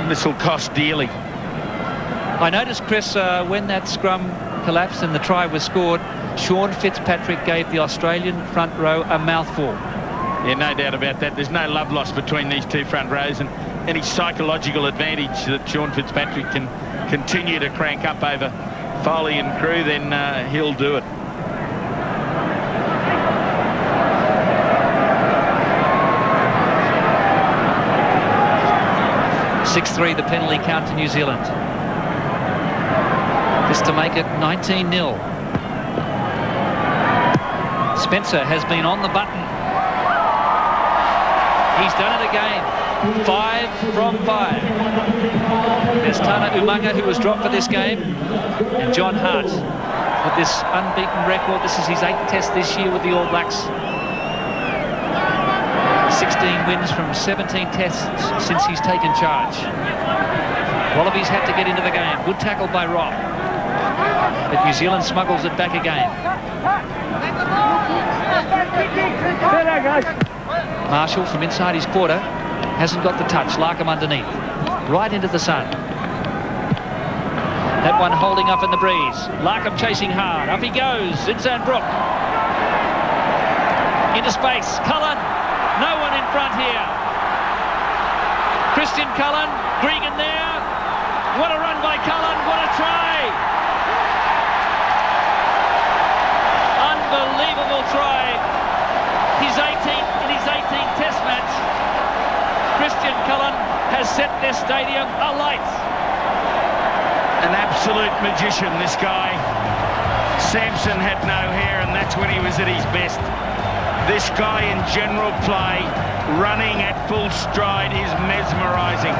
and this will cost dearly. I noticed, Chris, when that scrum collapsed and the try was scored, Sean Fitzpatrick gave the Australian front row a mouthful. Yeah, no doubt about that. There's no love lost between these two front rows, and any psychological advantage that Sean Fitzpatrick can continue to crank up over Foley and crew, then he'll do it. The penalty count to New Zealand. This to make it 19-0. Spencer has been on the button. He's done it again. 5 from 5. There's Tana Umaga, who was dropped for this game, and John Hart with this unbeaten record. This is his 8th test this year with the All Blacks. 16 wins from 17 tests since he's taken charge. Wallabies had to get into the game. Good tackle by Roff. But New Zealand smuggles it back again. Marshall from inside his quarter hasn't got the touch. Larkham underneath. Right into the sun. That one holding up in the breeze. Larkham chasing hard. Up he goes. Zinzanbrook. Into space. Cullen. No one in front here. Christian Cullen. Gregan there. What a run by Cullen. What a try. Unbelievable try. His 18th in his 18th Test match. Christian Cullen has set this stadium alight. An absolute magician, this guy. Samson had no hair, and that's when he was at his best. This guy in general play, running at full stride, is mesmerising.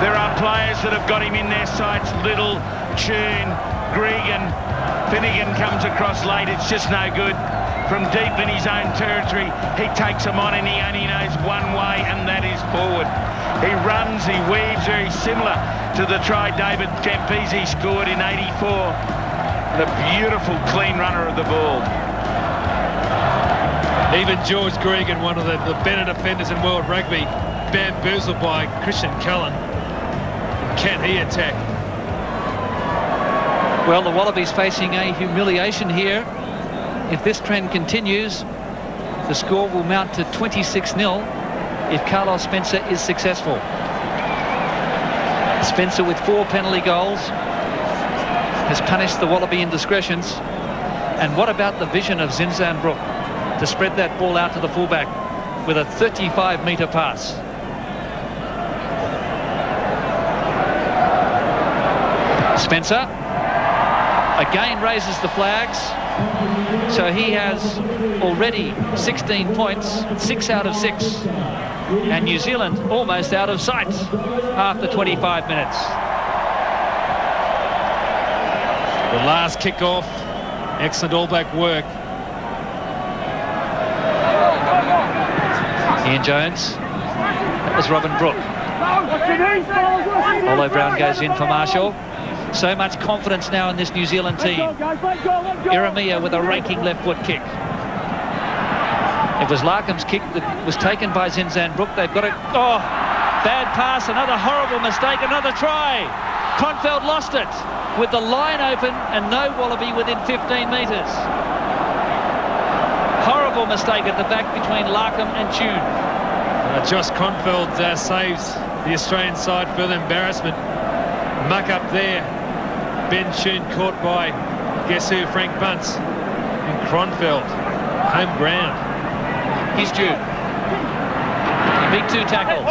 There are players that have got him in their sights. Little, Tune, Gregan. Finnegan comes across late. It's just no good. From deep in his own territory, he takes them on, and he only knows one way, and that is forward. He runs, he weaves, very similar to the try David Campese scored in '84. The beautiful, clean runner of the ball. Even George Gregan, one of the better defenders in world rugby, bamboozled by Christian Cullen. Can he attack? Well, the Wallabies facing a humiliation here. If this trend continues, the score will mount to 26-0 if Carlos Spencer is successful. Spencer, with 4 penalty goals, has punished the Wallaby indiscretions. And what about the vision of Zinzanbrook to spread that ball out to the fullback with a 35-metre pass? Spencer again raises the flags. So he has already 16 points, 6 out of 6. And New Zealand almost out of sight after 25 minutes. The last kick-off, excellent All Black work. Ian Jones, that was Robin Brooke. Olo Brown goes in for Marshall. So much confidence now in this New Zealand team. Iramia with a raking left foot kick. It was Larkham's kick that was taken by Zinzanbrook. They've got it. Oh, bad pass, another horrible mistake, another try. Kronfeld lost it with the line open and no Wallaby within 15 metres. Horrible mistake at the back between Larkham and Tune. Josh Kronfeld saves the Australian side further embarrassment. Muck up there. Ben Tune caught by, guess who, Frank Bunce. And Kronfeld, home ground. He's Tune. He beat 2 tackles.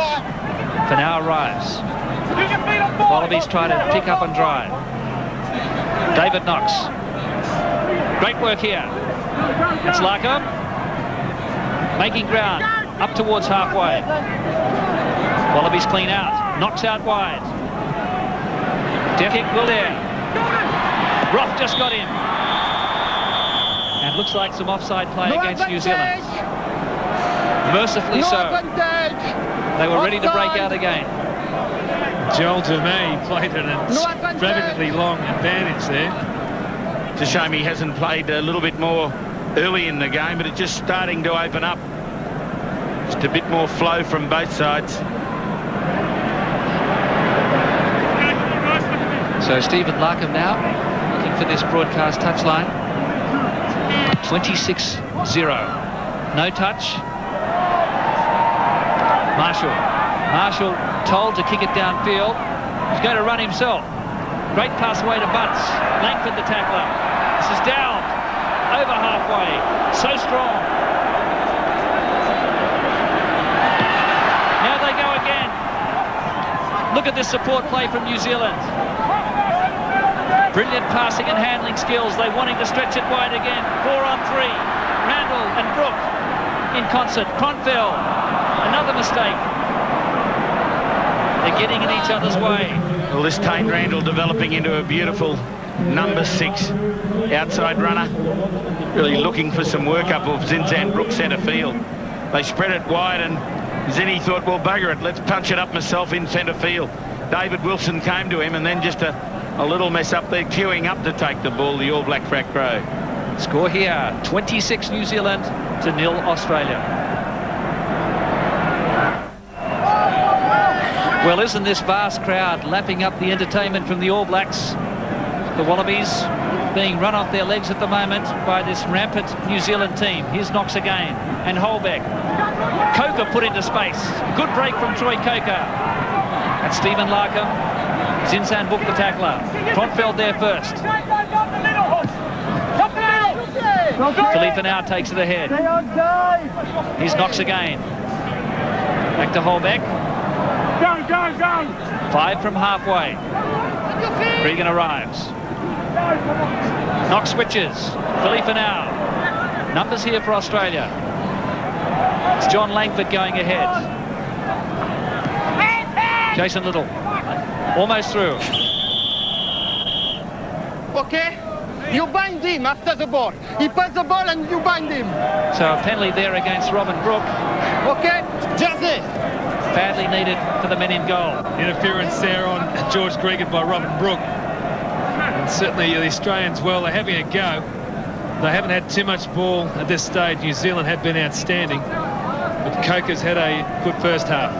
For now arrives. Wallabies try to pick up and drive. David Knox. Great work here. It's Larkham. Making ground. Up towards halfway. Wallabies clean out. Knox out wide. Death kick will there. Roff just got in. And looks like some offside play against New Zealand. Mercifully so. They were ready to break out again. Joel Dumé played an extravagantly long advantage there. It's a shame he hasn't played a little bit more early in the game, but it's just starting to open up. Just a bit more flow from both sides. So Stephen Larkham now looking for this broadcast touchline. 26-0. No touch. Marshall told to kick it downfield. He's going to run himself. Great pass away to Bunce. Langford the tackler. This is down. Over halfway. So strong. Now they go again. Look at this support play from New Zealand. Brilliant passing and handling skills. They're wanting to stretch it wide again. 4 on 3. Randall and Brooke in concert. Kronfeld. Another mistake. They're getting in each other's way. Well, this Tate Randall developing into a beautiful number 6 outside runner. Really looking for some work up of Zinzanbrook centre field. They spread it wide and Zinni thought, well, bugger it, let's punch it up myself in centre field. David Wilson came to him and then just a little mess up there, queuing up to take the ball, the All Black frack row. Score here, 26 New Zealand to 0 Australia. Well, isn't this vast crowd lapping up the entertainment from the All Blacks? The Wallabies being run off their legs at the moment by this rampant New Zealand team. Here's Knox again, and Holbeck. Coker put into space. Good break from Troy Coker. And Stephen Larkham. Zinzan booked the tackler. Kronfeld there first. Philippe now takes it ahead. Here's Knox again. Back to Holbeck. Go. 5 from halfway. Regan arrives. Knox switches. Philippe now. Numbers here for Australia. It's John Langford going ahead. Jason Little. Almost through. Okay? You bind him after the ball. He passes the ball and you bind him. So a penalty there against Robin Brook. Okay? Jersey. Badly needed for the men in goal. Interference there on George Gregan by Robin Brook. And certainly the Australians, well, they're having a go. They haven't had too much ball at this stage. New Zealand have been outstanding. But Coker's had a good first half.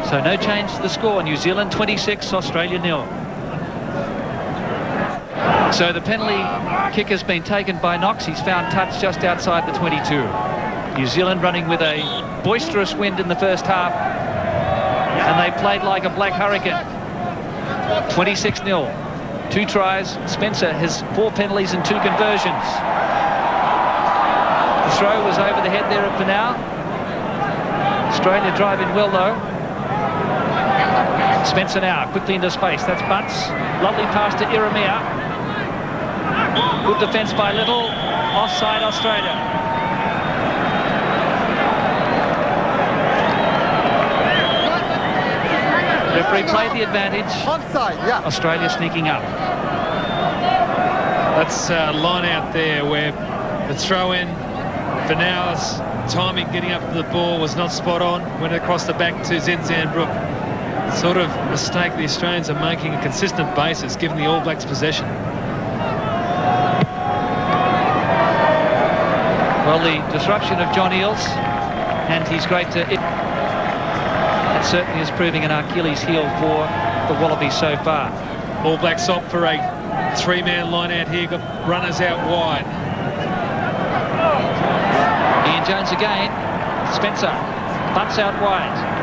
So no change to the score. New Zealand 26, Australia 0. So the penalty kick has been taken by Knox. He's found touch just outside the 22. New Zealand running with a boisterous wind in the first half. And they played like a black hurricane. 26-0. 2 tries. Spencer has 4 penalties and 2 conversions. The throw was over the head there of Pinau. Australia driving well though. Spencer now quickly into space. That's Bunce. Lovely pass to Iramia. Good defence by Little. Offside Australia. Referee played the advantage. Offside, yeah. Australia sneaking up. That's a line out there where the throw in, Finau's timing getting up to the ball was not spot on. Went across the back to Zinzan Brook. Sort of mistake the Australians are making a consistent basis, given the All Blacks possession. Well, the disruption of John Eales and his great... that certainly is proving an Achilles heel for the Wallabies so far. All Blacks opt for a 3-man line out here. Got runners out wide. Ian Jones again. Spencer. Bunts out wide.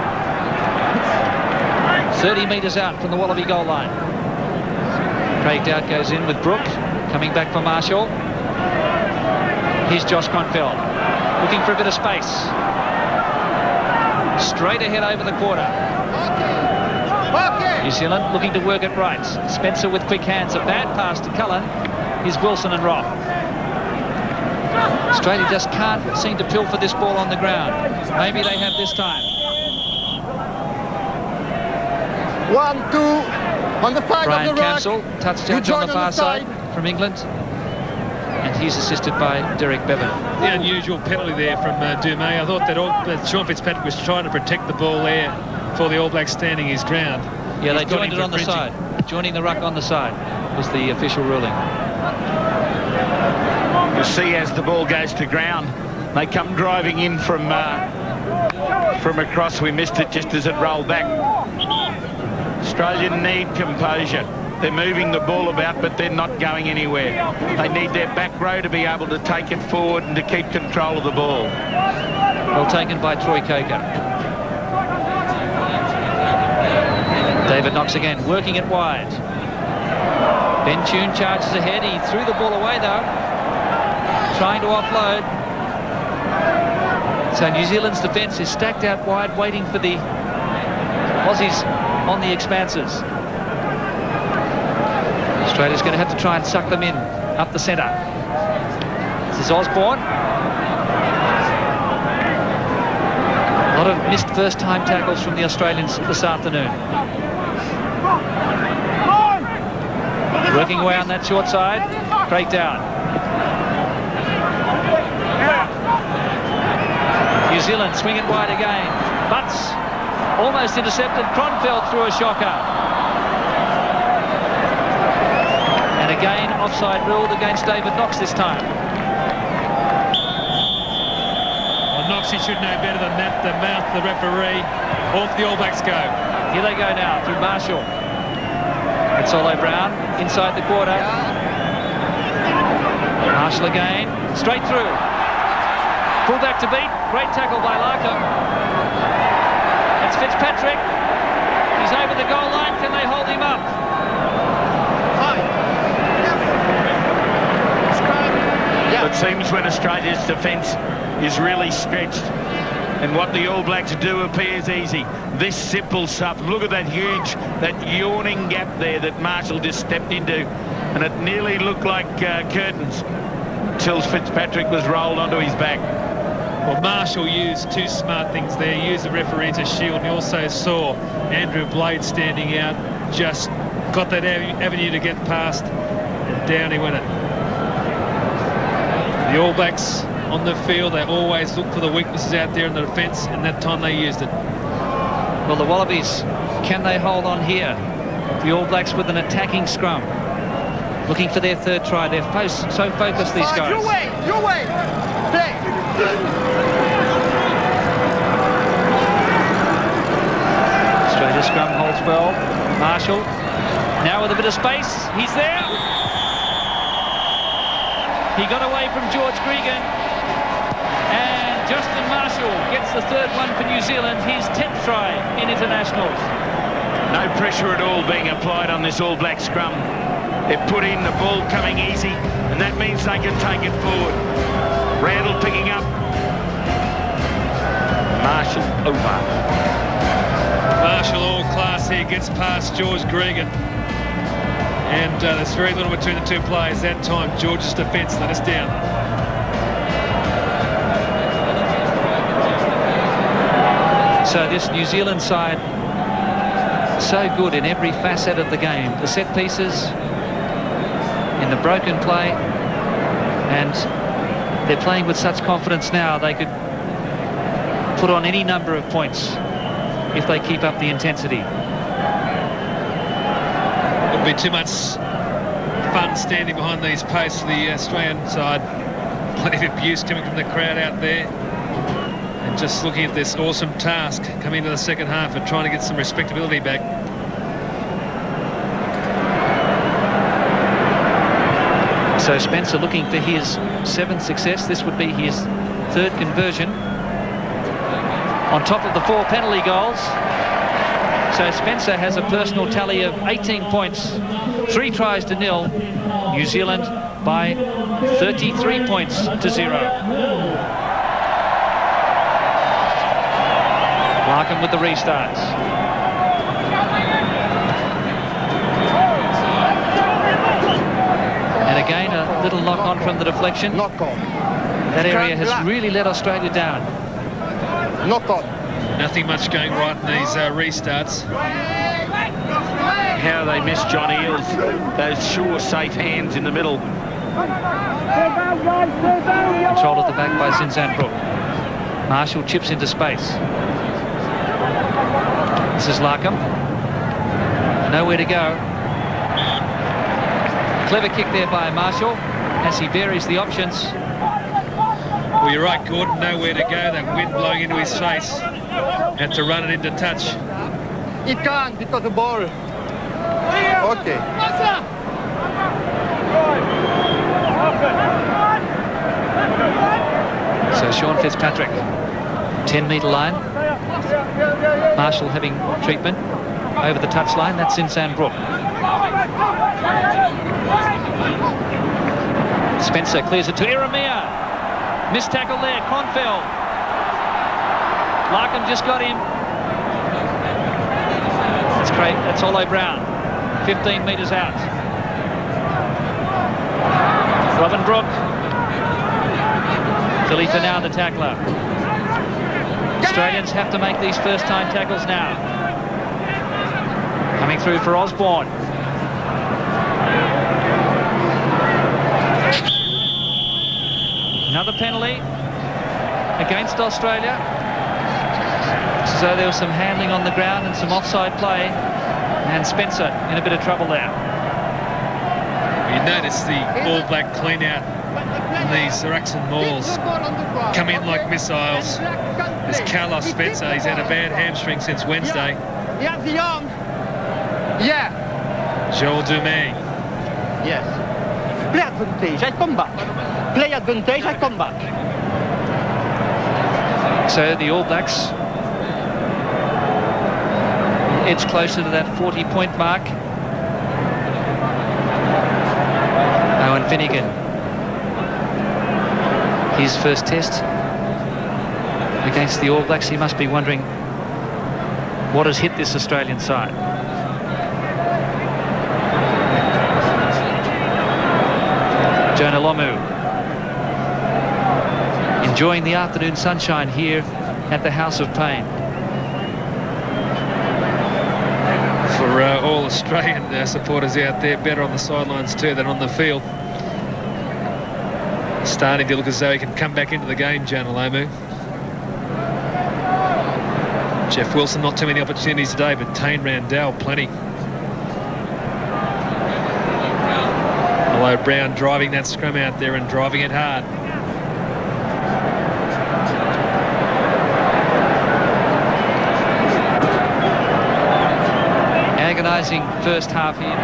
30 metres out from the Wallaby goal line. Craig Dowd goes in with Brook. Coming back for Marshall. Here's Josh Kronfeld. Looking for a bit of space. Straight ahead over the quarter. New Zealand looking to work it right. Spencer with quick hands. A bad pass to Cullen. Here's Wilson and Roff. Australia just can't seem to pilfer this ball on the ground. Maybe they have this time. 1, 2 on the side Brian of the Campbell, touch judge on the far side from England. And he's assisted by Derek Bevan. The unusual penalty there from Dumé. I thought that Sean Fitzpatrick was trying to protect the ball there for the All Blacks standing his ground. Yeah, they joined it on the side. Joining the ruck on the side was the official ruling. You'll see as the ball goes to ground, they come driving in from across. We missed it just as it rolled back. Australia need composure. They're moving the ball about, but they're not going anywhere. They need their back row to be able to take it forward and to keep control of the ball. Well taken by Troy Coker. David Knox again, working it wide. Ben Tune charges ahead. He threw the ball away, though. Trying to offload. So New Zealand's defence is stacked out wide, waiting for the Aussies on the expanses. Australia's going to have to try and suck them in up the centre. This is Osborne. A lot of missed first-time tackles from the Australians this afternoon. Working away on that short side. Craig Dowd. New Zealand swinging wide again. Butts almost intercepted. Kronfeld threw a shocker. And again, offside ruled against David Knox this time. Well, Knox, he should know better than that. The mouth, the referee. Off the All Blacks go. Here they go now through Marshall. That's Olo Brown inside the quarter. Marshall again, straight through. Pull back to beat. Great tackle by Larkham. That's Fitzpatrick. He's over the goal line. Can they hold him up? It seems when Australia's defence is really stretched and what the All Blacks do appears easy. This simple stuff. Look at that huge, that yawning gap there that Marshall just stepped into, and it nearly looked like curtains until Fitzpatrick was rolled onto his back. Well, Marshall used two smart things there. He used the referee to shield, and he also saw Andrew Blade standing out, just got that avenue to get past, and down he went it. The All Blacks on the field, they always look for the weaknesses out there in the defence, and that time they used it. Well, the Wallabies, can they hold on here? The All Blacks with an attacking scrum, looking for their third try. They're so focused, these guys. You wait, play. Australia scrum holds well. Marshall, now with a bit of space, he's there. He got away from George Gregan, and Justin Marshall gets the third one for New Zealand, his 10th try in internationals. No pressure at all being applied on this All Black scrum. They've put in the ball coming easy, and that means they can take it forward. Randall picking up. Marshall over. Marshall, all class here, gets past George Gregan. And there's very little between the two players. That time, George's defence let us down. So this New Zealand side, so good in every facet of the game. The set pieces, in the broken play, and they're playing with such confidence now they could put on any number of points if they keep up the intensity. Be too much fun standing behind these posts for the Australian side. Plenty of abuse coming from the crowd out there, and just looking at this awesome task coming into the second half and trying to get some respectability back. So Spencer looking for his 7th success. This would be his 3rd conversion on top of the 4 penalty goals. So Spencer has a personal tally of 18 points, 3 tries to 0. New Zealand by 33 points to 0. Larkham with the restarts. And again, a little knock on from the deflection. Knock on. That area has really let Australia down. Knock on. Nothing much going right in these restarts. How they missed John Eales. Those sure, safe hands in the middle. Controlled at the back by Zinzanbrook. Marshall chips into space. This is Larkham. Nowhere to go. Clever kick there by Marshall as he varies the options. Well, you're right, Gordon. Nowhere to go. That wind blowing into his face. Had to run it into touch. It can't because the ball. Okay. So Sean Fitzpatrick, 10-metre line. Marshall having treatment over the touchline. That's Zinzanbrook. Spencer clears it to Iramia. Missed tackle there, Kronfeld. Larkham just got him. That's great. That's Olo Brown. 15 metres out. Robin Brook. Philippe now the tackler. Australians have to make these first-time tackles now. Coming through for Osborne. Another penalty against Australia. So there was some handling on the ground and some offside play, and Spencer in a bit of trouble there. You notice the All Black clean out in these Araxon Mauls come in like missiles. There's Carlos Spencer. He's had a bad hamstring since Wednesday. He has the arm. Yeah. Joel Dumé. Yes. Play advantage, I come back. Play advantage, I come back. So the All Blacks edge closer to that 40-point mark. Owen Finnegan, his first test against the All Blacks. He must be wondering what has hit this Australian side. Jonah Lomu enjoying the afternoon sunshine here at the House of Pain. For all Australian supporters out there, better on the sidelines too than on the field. Starting to look as though he can come back into the game, Jonah Lomu. Jeff Wilson, not too many opportunities today, but Tane Randall, plenty. Although Brown driving that scrum out there and driving it hard. Agonising first half here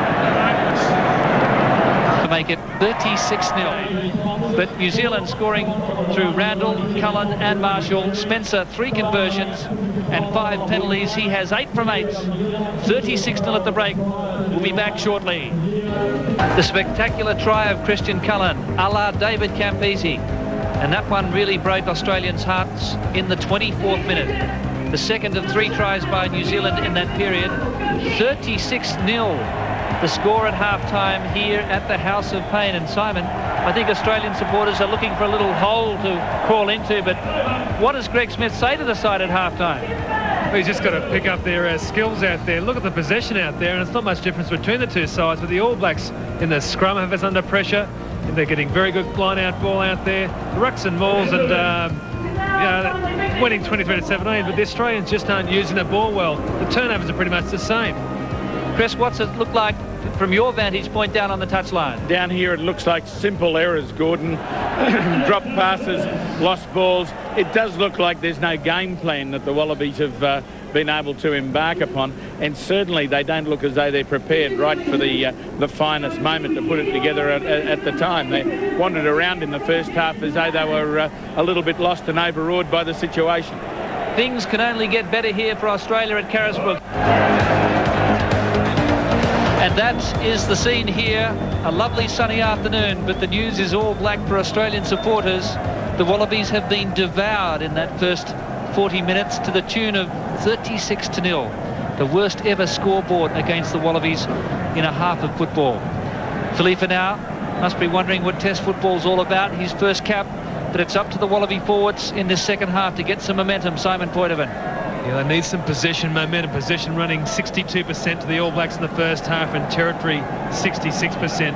to make it 36-0. But New Zealand scoring through Randall, Cullen and Marshall. Spencer 3 conversions and 5 penalties. He has 8 from 8. 36-0 at the break. We'll be back shortly. The spectacular try of Christian Cullen, a la David Campese. And that one really broke Australians' hearts in the 24th minute. The second of 3 tries by New Zealand in that period. 36-0. The score at half-time here at the House of Pain. And Simon, I think Australian supporters are looking for a little hole to crawl into, but what does Greg Smith say to the side at half-time? Well, he's just got to pick up their skills out there. Look at the possession out there, and it's not much difference between the two sides, but the All Blacks in the scrum have us under pressure, and they're getting very good line-out ball out there. The rucks and mauls and winning 23-17, but the Australians just aren't using the ball well. The turnovers are pretty much the same. Chris, what's it look like from your vantage point down on the touchline? Down here it looks like simple errors, Gordon. Drop passes, lost balls. It does look like there's no game plan that the Wallabies have been able to embark upon, and certainly they don't look as though they're prepared right for the finest moment to put it together at the time. They wandered around in the first half as though they were a little bit lost and overawed by the situation. Things can only get better here for Australia at Carisbrook. And that is the scene here. A lovely sunny afternoon, but the news is all black for Australian supporters. The Wallabies have been devoured in that first 40 minutes to the tune of 36-0. The worst ever scoreboard against the Wallabies in a half of football. Felipe now must be wondering what Test football's all about. His first cap, but it's up to the Wallaby forwards in this second half to get some momentum. Simon Poitevin. Yeah, they need some possession momentum. Possession running 62% to the All Blacks in the first half, and territory 66%.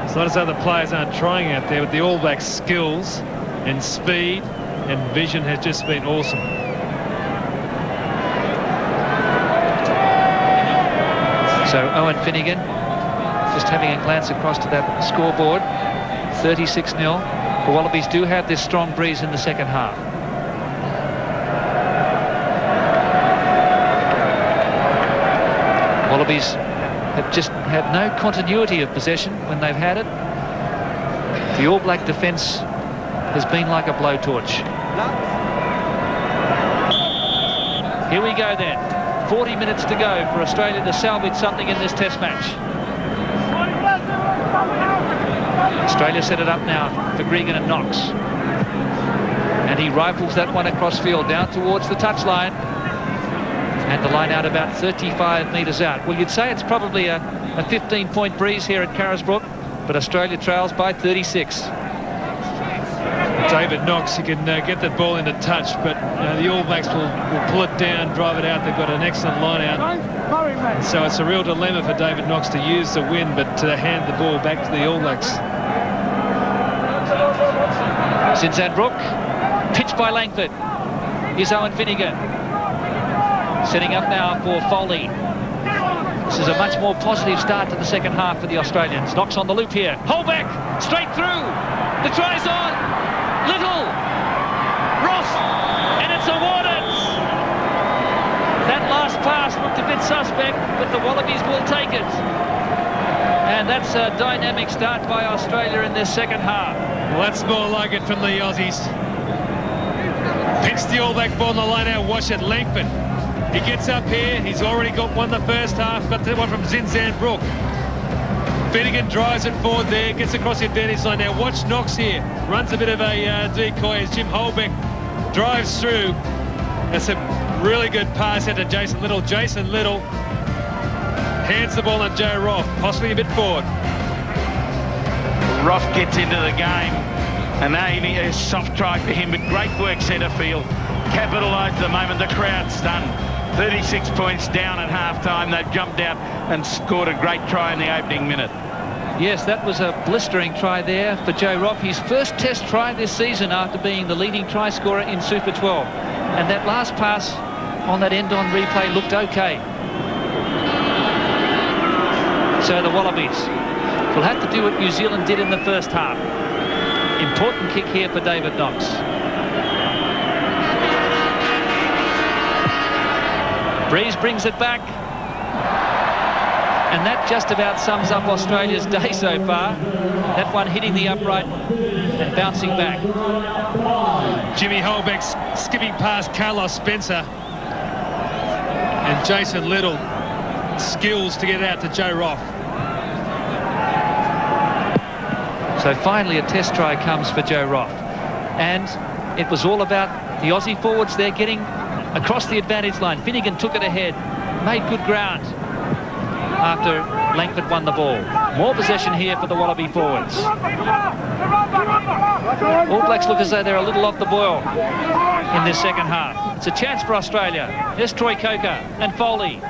It's not as though the players aren't trying out there, but the All Blacks' skills and speed and vision has just been awesome. So Owen Finnegan just having a glance across to that scoreboard. 36-0. The Wallabies do have this strong breeze in the second half. Wallabies have just had no continuity of possession when they've had it. The All Black defence has been like a blowtorch. Here we go then. 40 minutes to go for Australia to salvage something in this Test match. Australia set it up now for Gregan and Knox. And he rifles that one across field down towards the touchline. And the line out about 35 metres out. Well, you'd say it's probably a 15-point breeze here at Carisbrook, but Australia trails by 36. David Knox, he can get that ball into touch, but the All Blacks will pull it down, drive it out. They've got an excellent line out. And so it's a real dilemma for David Knox to use the win, but to hand the ball back to the All Blacks. Sinzan pitched by Langford. Here's Owen Finnegan. Setting up now for Foley. This is a much more positive start to the second half for the Australians. Knox on the loop here. Hold back, straight through. The try's on. Little. Roff. And it's awarded. That last pass looked a bit suspect, but the Wallabies will take it. And that's a dynamic start by Australia in this second half. Well, that's more like it from the Aussies. Pinch the All Black ball on the line out. Watch it, Langford. He gets up here. He's already got one the first half. Got the one from Zinzanbrook. Finnegan drives it forward there. Gets across the advantage line now. Watch Knox here. Runs a bit of a decoy as Jim Holbeck drives through. That's a really good pass out to Jason Little. Jason Little hands the ball on Joe Roff, possibly a bit forward. Roff gets into the game, and a soft try for him, but great work centre field. Capitalised the moment, the crowd's stunned. 36 points down at half-time. They've jumped out and scored a great try in the opening minute. Yes, that was a blistering try there for Joe Roff. His first test try this season after being the leading try scorer in Super 12. And that last pass on that end-on replay looked okay. So the Wallabies will have to do what New Zealand did in the first half. Important kick here for David Knox. Breeze brings it back. And that just about sums up Australia's day so far. That one hitting the upright and bouncing back. Jimmy Holbeck's skipping past Carlos Spencer. And Jason Little skills to get out to Joe Roff. So finally a test try comes for Joe Roff. And it was all about the Aussie forwards there getting across the advantage line. Finnegan took it ahead, made good ground after Langford won the ball. More possession here for the Wallaby forwards. All Blacks look as though they're a little off the boil in this second half. It's a chance for Australia. Here's Troy Coker and Foley.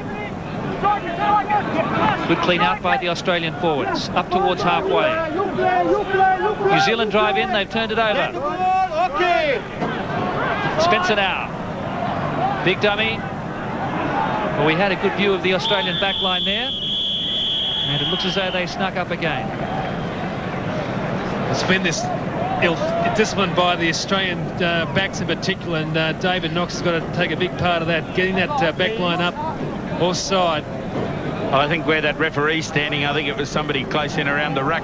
Good clean out by the Australian forwards, up towards halfway. New Zealand drive in, they've turned it over. Spencer now. Big dummy. Well, we had a good view of the Australian back line there. And it looks as though they snuck up again. It's been this ill-discipline by the Australian backs in particular, and David Knox has got to take a big part of that, getting that back line up offside. Well, I think where that referee's standing, I think it was somebody close in around the ruck.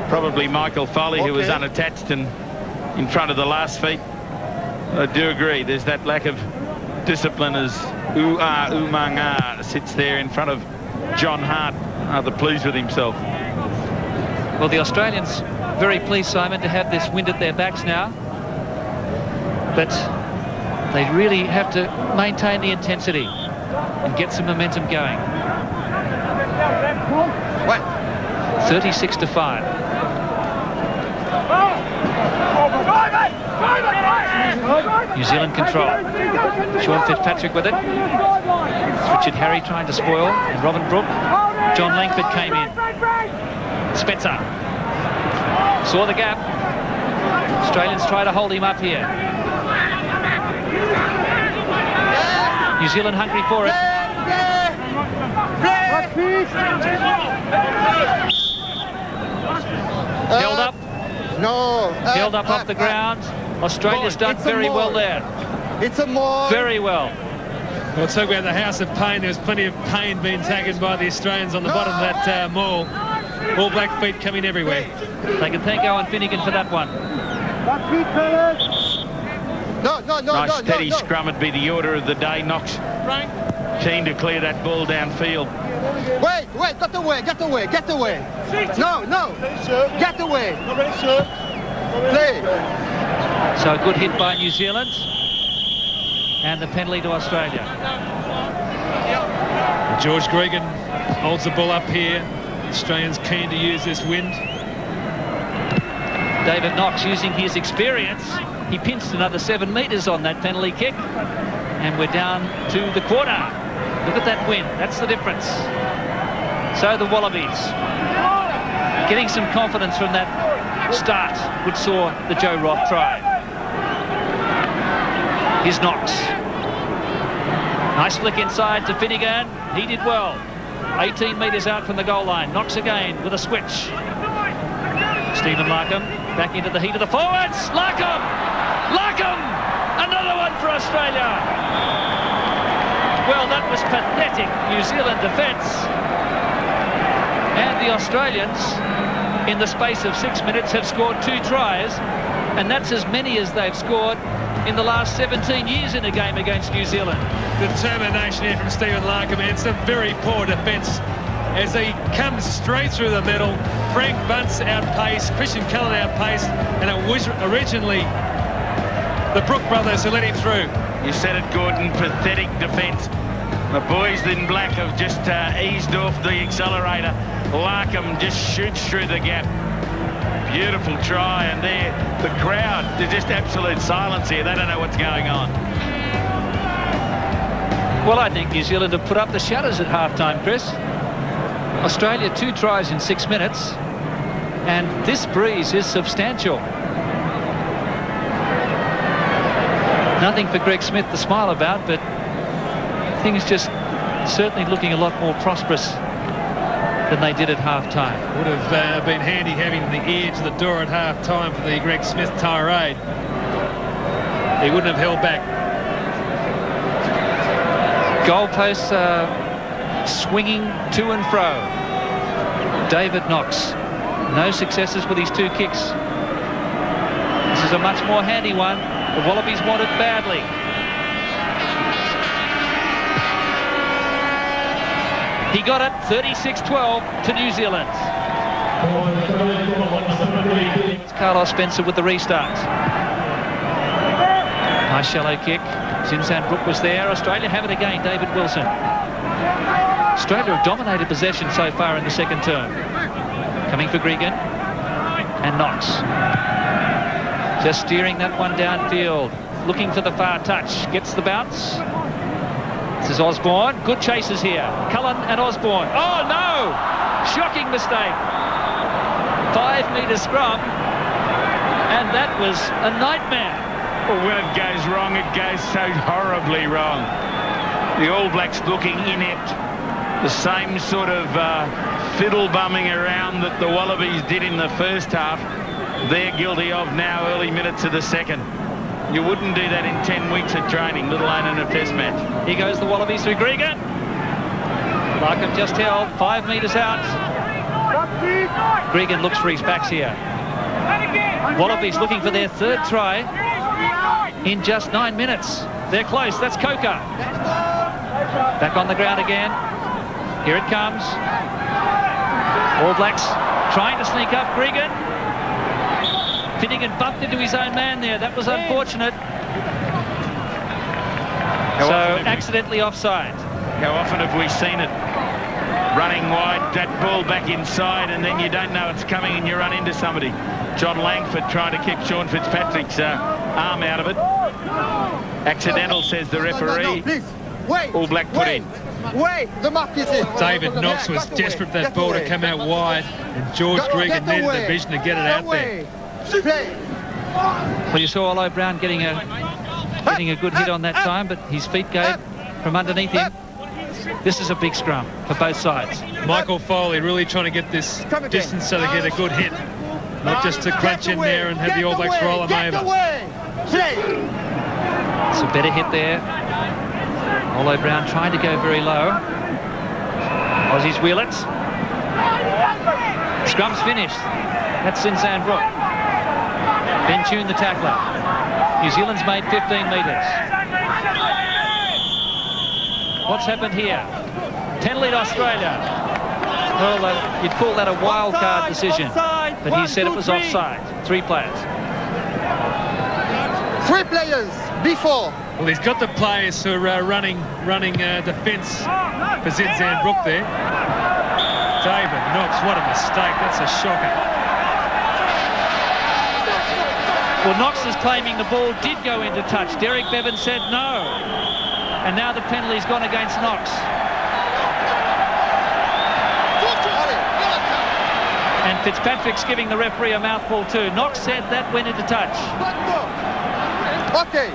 Probably Michael Foley, who was unattached and in front of the last feet. I do agree, there's that lack of discipline as Umanga sits there in front of John Hart, rather pleased with himself. Well, the Australians very pleased, Simon, to have this wind at their backs now. But they really have to maintain the intensity and get some momentum going. 36-5. New Zealand control. Sean Fitzpatrick with it. It's Richard Harry trying to spoil. And Robin Brooke. John Langford came in. Spencer saw the gap. Australians try to hold him up here. New Zealand hungry for it. Held up. Held up off the ground. Australia's done very well there. It's a more. Very well. We'll talk about the house of pain. There was plenty of pain being taken by the Australians on the bottom of that maul. All Black feet coming everywhere. They can thank Owen Finnegan for that one. Nice steady scrum would be the order of the day. Knox keen to clear that ball downfield. Wait, get away. No, get away. Play. So a good hit by New Zealand. And the penalty to Australia. George Gregan holds the ball up here. Australians keen to use this wind. David Knox using his experience. He pinched another 7 metres on that penalty kick. And we're down to the quarter. Look at that wind. That's the difference. So the Wallabies getting some confidence from that start, which saw the Joe Roff try. Here's Knox. Nice flick inside to Finnegan. He did well. 18 metres out from the goal line. Knox again with a switch. Stephen Larkham back into the heat of the forwards. Larkham! Another one for Australia. Well, that was pathetic New Zealand defence. And the Australians, in the space of 6 minutes, have scored 2 tries, and that's as many as they've scored in the last 17 years in a game against New Zealand. Determination here from Stephen Larkham, and some very poor defence as he comes straight through the middle. Frank Bunce outpaced, Christian Cullen outpaced, and it was originally the Brook brothers who let him through. You said it, Gordon. Pathetic defence. The boys in black have just eased off the accelerator. Larkham just shoots through the gap. Beautiful try, and there the crowd, there's just absolute silence here. They don't know what's going on. Well, I think New Zealand have put up the shutters at half-time, Chris. Australia 2 tries in 6 minutes, and this breeze is substantial. Nothing for Greg Smith to smile about, but things just certainly looking a lot more prosperous than they did at half-time. Would have been handy having the ear to the door at half-time for the Greg Smith tirade. He wouldn't have held back. Goalposts swinging to and fro. David Knox, no successes with his 2 kicks. This is a much more handy one. The Wallabies want it badly. He got it, 36-12 to New Zealand. It's Carlos Spencer with the restart. Nice shallow kick. Zinzan Brook was there. Australia have it again, David Wilson. Australia have dominated possession so far in the second term. Coming for Gregan and Knox. Just steering that one downfield. Looking for the far touch. Gets the bounce. This is Osborne. Good chases here. Cullen and Osborne. Oh, no! Shocking mistake. 5-metre scrum. And that was a nightmare. Well, when it goes wrong, it goes so horribly wrong. The All Blacks looking inept. The same sort of fiddle bumming around that the Wallabies did in the first half, they're guilty of now, early minutes of the second. You wouldn't do that in 10 weeks of training, let alone in a test match. Here goes the Wallabies through Gregan. Larkham just held 5 metres out. Gregan looks for his backs here. Wallabies looking for their 3rd try in just 9 minutes. They're close. That's Coker. Back on the ground again. Here it comes. All Blacks trying to sneak up. Gregan. Finnegan bumped into his own man there. That was unfortunate. So accidentally offside. How often have we seen it? Running wide, that ball back inside, and then you don't know it's coming and you run into somebody. John Langford trying to keep Sean Fitzpatrick's arm out of it. Accidental, says the referee. No, please. Wait. All Black put in. Wait, the mark is in. David Knox was desperate for that ball to come out wide, and George Gregan needed the vision to get it out there. Well, you saw Olo Brown getting a good hit on that time, but his feet gave from underneath him. This is a big scrum for both sides. Michael Foley really trying to get this distance so they get a good hit, not just to crunch in there and have the All Blacks roll them over. It's a better hit there. Olo Brown trying to go very low. Aussies wheel it. Scrum's finished. That's Zinzan Brook. Ben Tune the tackler. New Zealand's made 15 metres. What's happened here? Penalty to Australia. Well, you'd call that a wild card decision, but he said it was offside. 3 players. 3 players before. Well, he's got the players who are running defence for Zinzan Brook there. David Knox, what a mistake. That's a shocker. Well, Knox is claiming the ball did go into touch. Derek Bevan said no. And now the penalty's gone against Knox. And Fitzpatrick's giving the referee a mouthful too. Knox said that went into touch. Okay.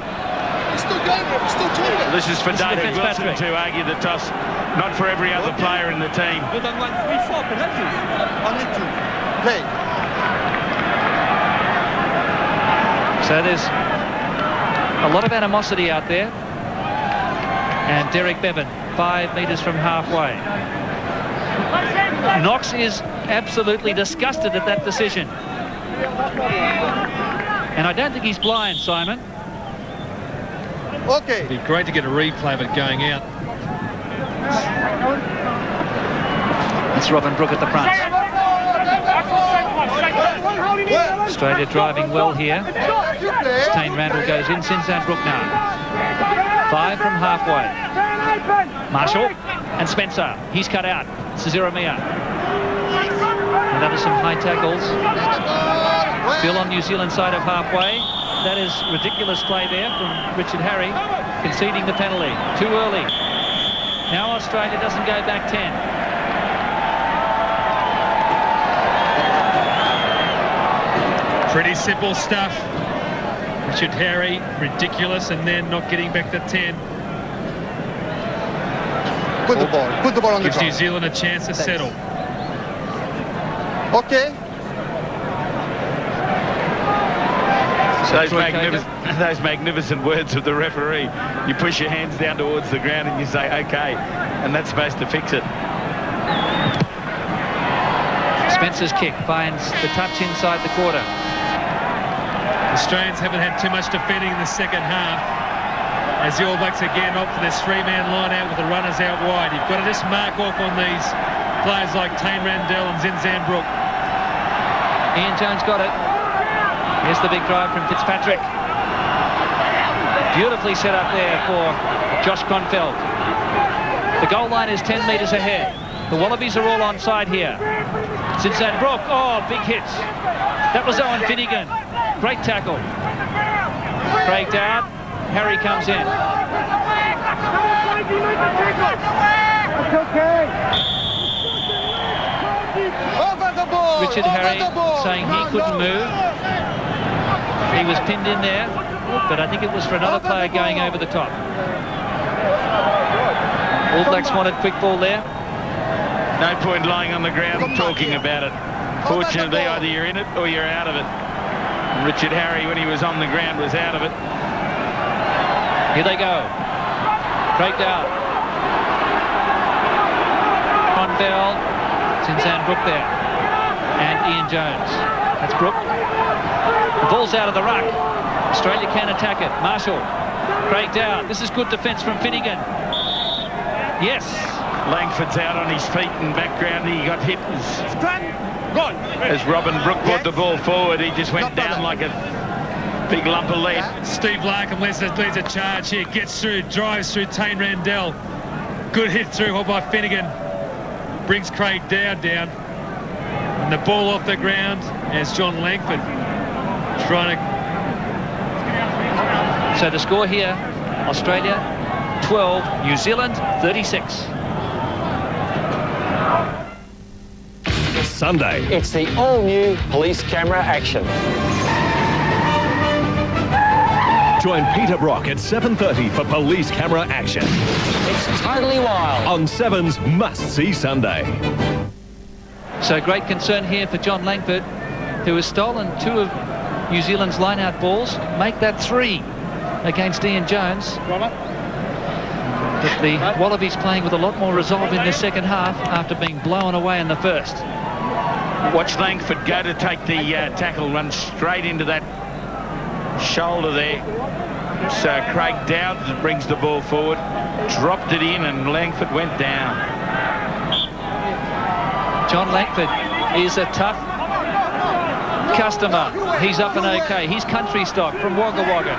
This is for David Wilson to argue the toss, not for every other player in the team. So there's a lot of animosity out there. And Derek Bevan, 5 metres from halfway. Knox is absolutely disgusted at that decision. And I don't think he's blind, Simon. Okay. It'd be great to get a replay of it going out. It's Roff and Brook at the front. Australia driving well here. Randall goes in. Brook now. 5 from halfway. Marshall and Spencer. He's cut out. Saziromia. And under some high tackles. Still on New Zealand side of halfway. That is ridiculous play there from Richard Harry, conceding the penalty. Too early. Now Australia doesn't go back 10. Pretty simple stuff. Richard Harry, ridiculous, and then not getting back to 10. Put the ball on the ground. Gives New Zealand a chance to settle. Okay. Those magnificent words of the referee. You push your hands down towards the ground and you say, okay, and that's supposed to fix it. Spencer's kick finds the touch inside the quarter. Australians haven't had too much defending in the second half, as the All Blacks again opt for this 3-man line out with the runners out wide. You've got to just mark off on these players like Randall and Brook. Ian Jones got it. Here's the big drive from Fitzpatrick. Beautifully set up there for Josh Kronfeld. The goal line is 10 metres ahead. The Wallabies are all onside here. Brook, oh, big hits. That was Owen Finnegan. Great tackle. Craig Dowd. Harry comes in. Richard Harry saying he couldn't move. He was pinned in there, but I think it was for another player going over the top. All Blacks wanted quick ball there. No point lying on the ground talking about it. Fortunately, either you're in it or you're out of it. And Richard Harry, when he was on the ground, was out of it. Here they go. Craig Dowd. On Bell. Brook there. And Ian Jones. That's Brook. The ball's out of the ruck. Australia can attack it. Marshall. Craig Dowd. This is good defence from Finnegan. Yes. Langford's out on his feet in background. He got hit as Robin Brook brought the ball forward. He just went down like a big lump of lead. Steve Larkham leads a charge here. Gets through, drives through Randall. Good hit through by Finnegan. Brings Craig Dowd down. And the ball off the ground as John Langford trying to... So the score here, Australia 12, New Zealand 36. Sunday, it's the all-new police camera action. Join Peter Brock at 7:30 for police camera action. It's totally wild on 7's must-see Sunday. So great concern here for John Langford, who has stolen 2 of New Zealand's line-out balls. Make that 3 against Ian Jones. But the Wallabies playing with a lot more resolve in this second half after being blown away in the first. Watch Langford go to take the tackle, run straight into that shoulder there. So Craig Dowd brings the ball forward, dropped it in, and Langford went down. John Langford is a tough customer. He's up and okay. He's country stock from Wagga Wagga.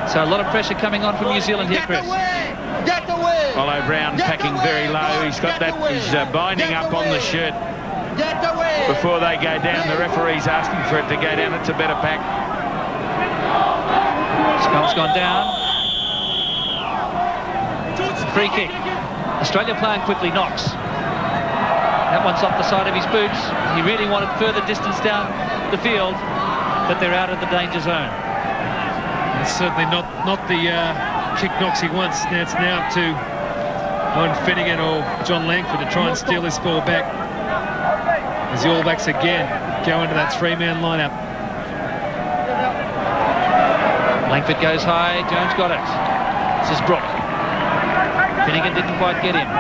So a lot of pressure coming on from New Zealand here, Chris. Get away! Follow Brown packing very low. He's got that. He's binding up on the shirt. Get away! Before they go down, the referee's asking for it to go down. It's a better pack. Scott's gone down. Free kick. Australia playing quickly. Knox. That one's off the side of his boots. He really wanted further distance down the field, but they're out of the danger zone. It's certainly not the kick Knox he wants. Now it's now up to Owen Finnegan or John Langford to try and steal this ball back as the All Blacks again go into that 3-man lineup. Langford goes high. Jones got it. This is Brook. Finnegan didn't quite get him.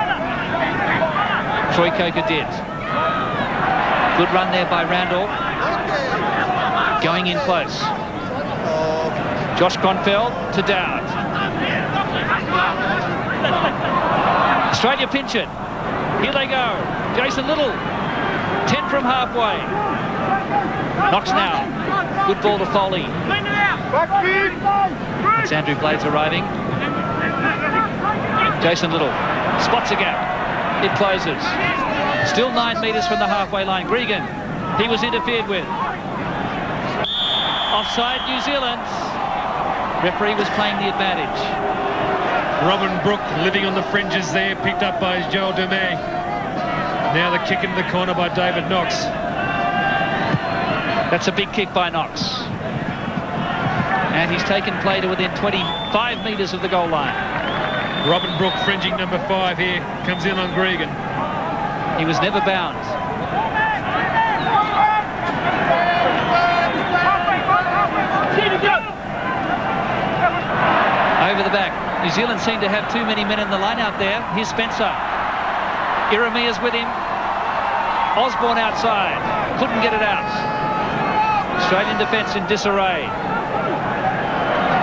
Troy Coker did. Good run there by Randall. Going in close. Josh Gronfeld to Dowd. Australia pinch it. Here they go. Jason Little. 10 from halfway. Knox now. Good ball to Foley. It's Andrew Blades arriving. Jason Little spots a gap. It closes. Still 9 metres from the halfway line. Gregan. He was interfered with. Offside New Zealand. Referee was playing the advantage. Robin Brook living on the fringes there, picked up by Joel Dumé. Now the kick into the corner by David Knox. That's a big kick by Knox. And he's taken play to within 25 metres of the goal line. Robin Brook fringing number 5 here, comes in on Gregan. He was never bound. Over the back. New Zealand seem to have too many men in the line out there. Here's Spencer. Iramia's with him. Osborne outside. Couldn't get it out. Australian defence in disarray.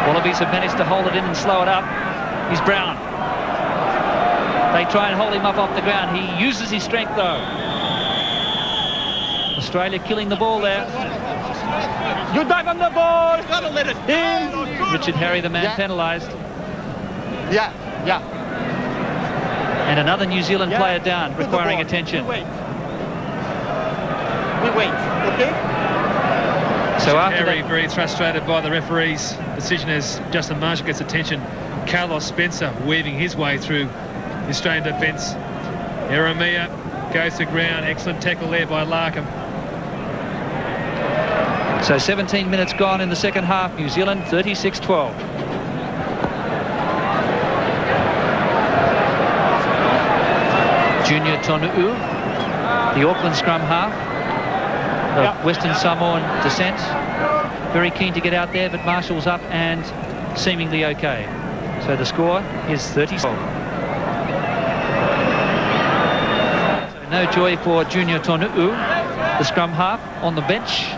Wallabies have managed to hold it in and slow it up. He's Brown. They try and hold him up off the ground. He uses his strength though. Australia killing the ball there. You dive on the ball. You gotta let it in. Richard Harry, the man penalised. Yeah. And another New Zealand player down, requiring attention. We wait, okay? So after Harry very frustrated by the referee's decision as Justin Marshall gets attention. Carlos Spencer weaving his way through the Australian defence. Iramia goes to ground. Excellent tackle there by Larkham. So 17 minutes gone in the second half. New Zealand 36-12. Junior Tonu'u, the Auckland scrum half of Western Samoan descent. Very keen to get out there, but Marshall's up and seemingly okay. So the score is 30-12. So no joy for Junior Tonu'u, the scrum half, on the bench.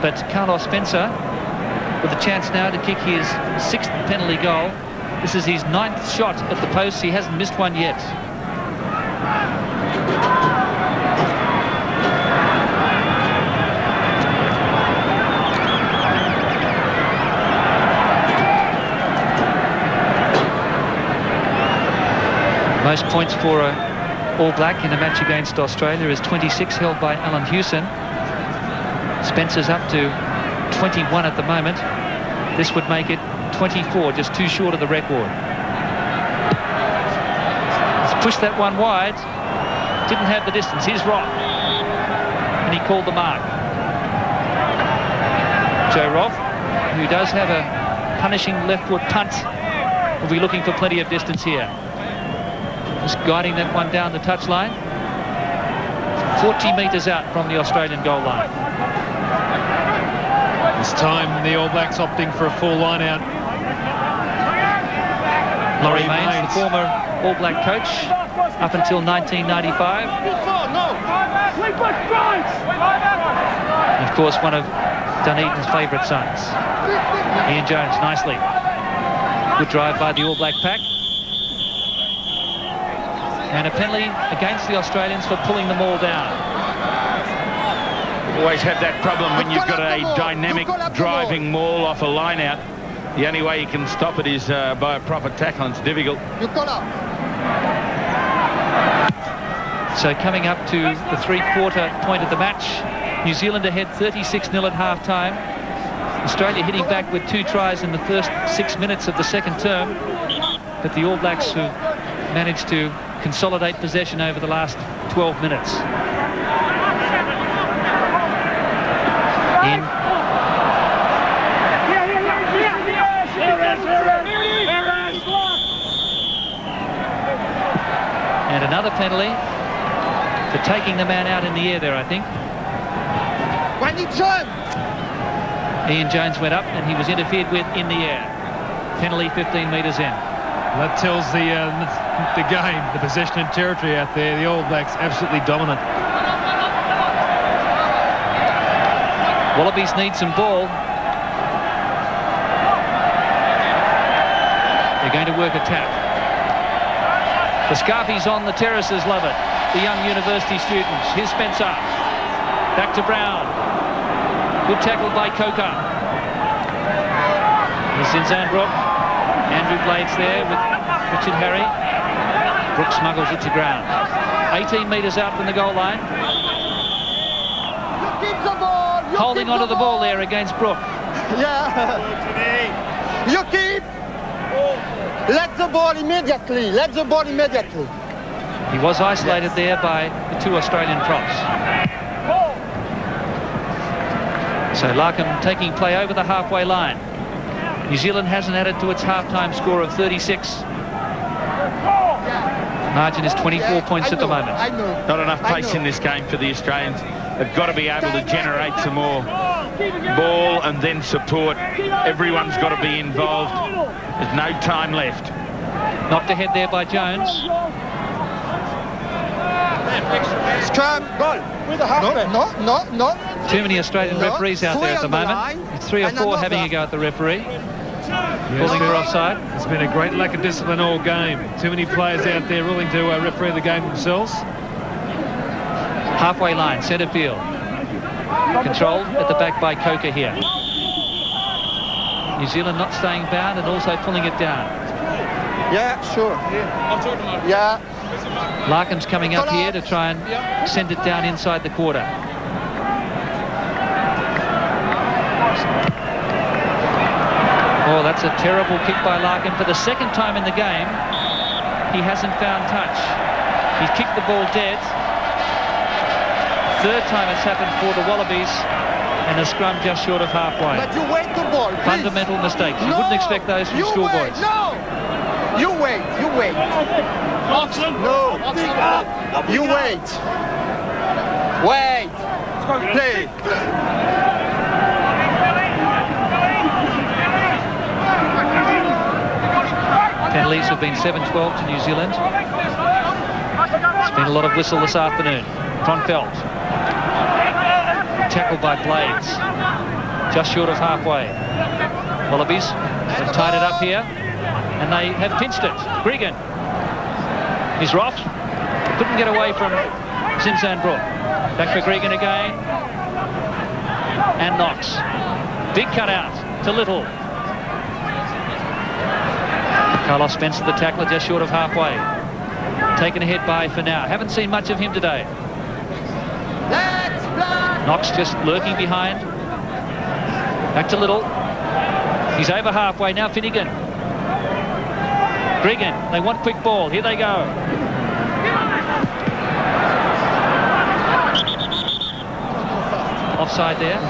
But Carlos Spencer with a chance now to kick his 6th penalty goal. This is his 9th shot at the post. He hasn't missed one yet. Most points for All Black in a match against Australia is 26, held by Alan Hewson. Spencer's up to 21 at the moment. This would make it 24, just too short of the record. He's pushed that one wide. Didn't have the distance. Here's Roff. And he called the mark. Joe Roff, who does have a punishing left foot punt, will be looking for plenty of distance here. Just guiding that one down the touchline. 40 metres out from the Australian goal line. This time the All Blacks opting for a full line out. Laurie Mains, the former All Black coach up until 1995. And of course, one of Dunedin's favourite sons. Ian Jones, nicely. Good drive by the All Black pack. And a penalty against the Australians for pulling them all down. Always have that problem when you've got a dynamic driving maul off a line out. The only way you can stop it is by a proper tackle, and it's difficult. So coming up to the 3/4 point of the match, New Zealand ahead 36-0 at half-time. Australia hitting back with 2 tries in the first 6 minutes of the second term. But the All Blacks who managed to consolidate possession over the last 12 minutes. In. And another penalty for taking the man out in the air there, I think. Ian Jones went up and he was interfered with in the air. Penalty 15 metres in. That tells the game, the possession and territory out there. The All Blacks absolutely dominant. Wallabies need some ball. They're going to work a tap. The Scarfies on the terraces love it. The young university students. Here's Spencer. Back to Brown. Good tackle by Coker. Here's Zinzanbrook. Andrew Blades there with Richard Harry. Brooks smuggles it to ground. 18 metres out from the goal line. Holding onto the ball there against Brook. Yeah. You keep. Let the ball immediately. Let the ball immediately. He was isolated there by the two Australian props. So Larkham taking play over the halfway line. New Zealand hasn't added to its half-time score of 36. Margin is 24 points at the moment. Not enough pace in this game for the Australians. They've got to be able to generate some more ball and then support. Everyone's got to be involved. There's no time left. Knocked ahead there by Jones. Scrum, goal. With the halfback. No. Too many Australian referees out there at the moment. It's 3 or 4 having a go at the referee. Calling for offside. It's been a great lack of discipline all game. Too many players out there willing to referee the game themselves. Halfway line, centre field. Controlled at the back by Coker here. New Zealand not staying bound and also pulling it down. Yeah, sure. Yeah. Larkham's coming up here to try and send it down inside the quarter. Oh, that's a terrible kick by Larkham. For the second time in the game, he hasn't found touch. He's kicked the ball dead. Third time it's happened for the Wallabies, and a scrum just short of halfway. But you wait the ball, please. Fundamental mistakes. You wouldn't expect those from schoolboys. No! You wait. No. You wait. Wait. Play. Penalties have been 7-12 to New Zealand. It's been a lot of whistle this afternoon. Kronfeld. Tackled by Blades. Just short of halfway. Wallabies have tied it up here. And they have pinched it. Gregan. Here's Roff. Couldn't get away from Zinzanbrook. Back for Gregan again. And Knox. Big cut out to Little. Carlos Spencer, the tackler, just short of halfway. Taken ahead by Finau. Haven't seen much of him today. Knox just lurking behind. Back to Little. He's over halfway now. Finnegan. Gregan. They want quick ball. Here they go. Offside there.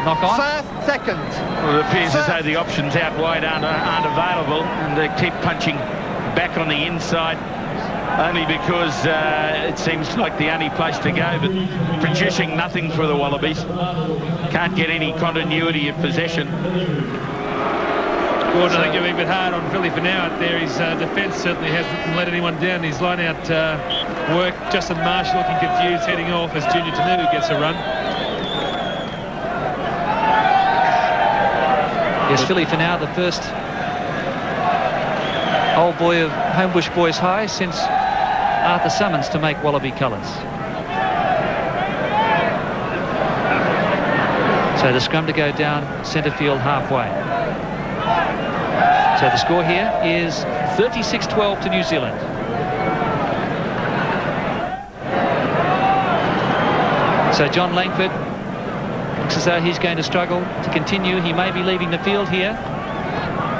Knock on. First, second. Well, it appears as though the options out wide aren't available, and they keep punching back on the inside, only because it seems like the only place to go, but producing nothing for the Wallabies. Can't get any continuity of possession. Gordon, I think you're a bit hard on Philly for now out there. His defence certainly hasn't let anyone down. His line-out work. Justin Marsh looking confused, heading off as Junior Tanutu gets a run. Yes, Philly for now, the first old boy of Homebush Boys High since Arthur Summons to make Wallaby colours. So the scrum to go down centre field halfway. So the score here is 36-12 to New Zealand. So John Langford looks as though he's going to struggle to continue. He may be leaving the field here.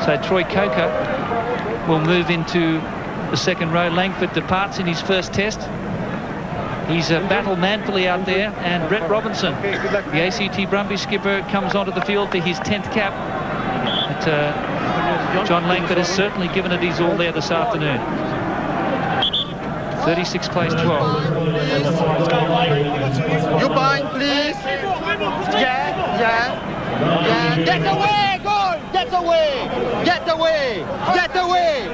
So Troy Coker will move into the second row. Langford departs in his first test. He's battled manfully out there. And Brett Robinson, the ACT Brumbies skipper, comes onto the field for his 10th cap. But John Langford has certainly given it his all there this afternoon. 36 plays 12. You bind, please. Yeah. Yeah, get away, goal! Get away! Get away! Get away!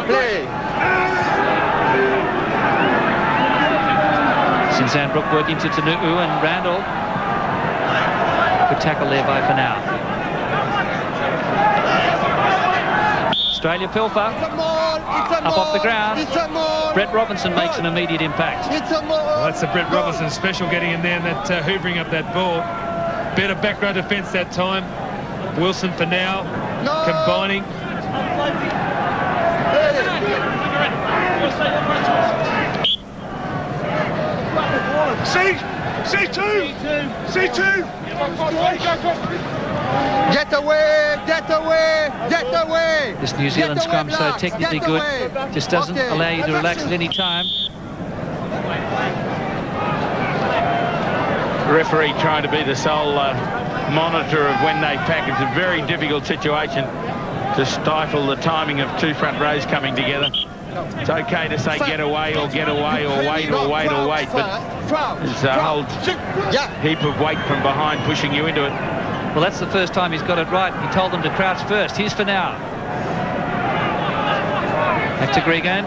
Play! Carisbrook working to Tanu'u, and Randall. Good tackle there by Fanau. Australia pilfer. Up off the ground. Brett Robinson makes an immediate impact. Well, that's the Brett Robinson special, getting in there and that hoovering up that ball. Better back row defence that time. Wilson for now, combining. C2! Get away! Get away! Get away! This New Zealand scrum so technically good, just doesn't allow you to relax at any time. The referee trying to be the sole monitor of when they pack. It's a very difficult situation to stifle the timing of two front rows coming together. It's okay to say get away or get away or wait or wait or wait, but there's a whole heap of weight from behind pushing you into it. Well, that's the first time he's got it right. He told them to crouch first. Here's for now. Back to Gregan.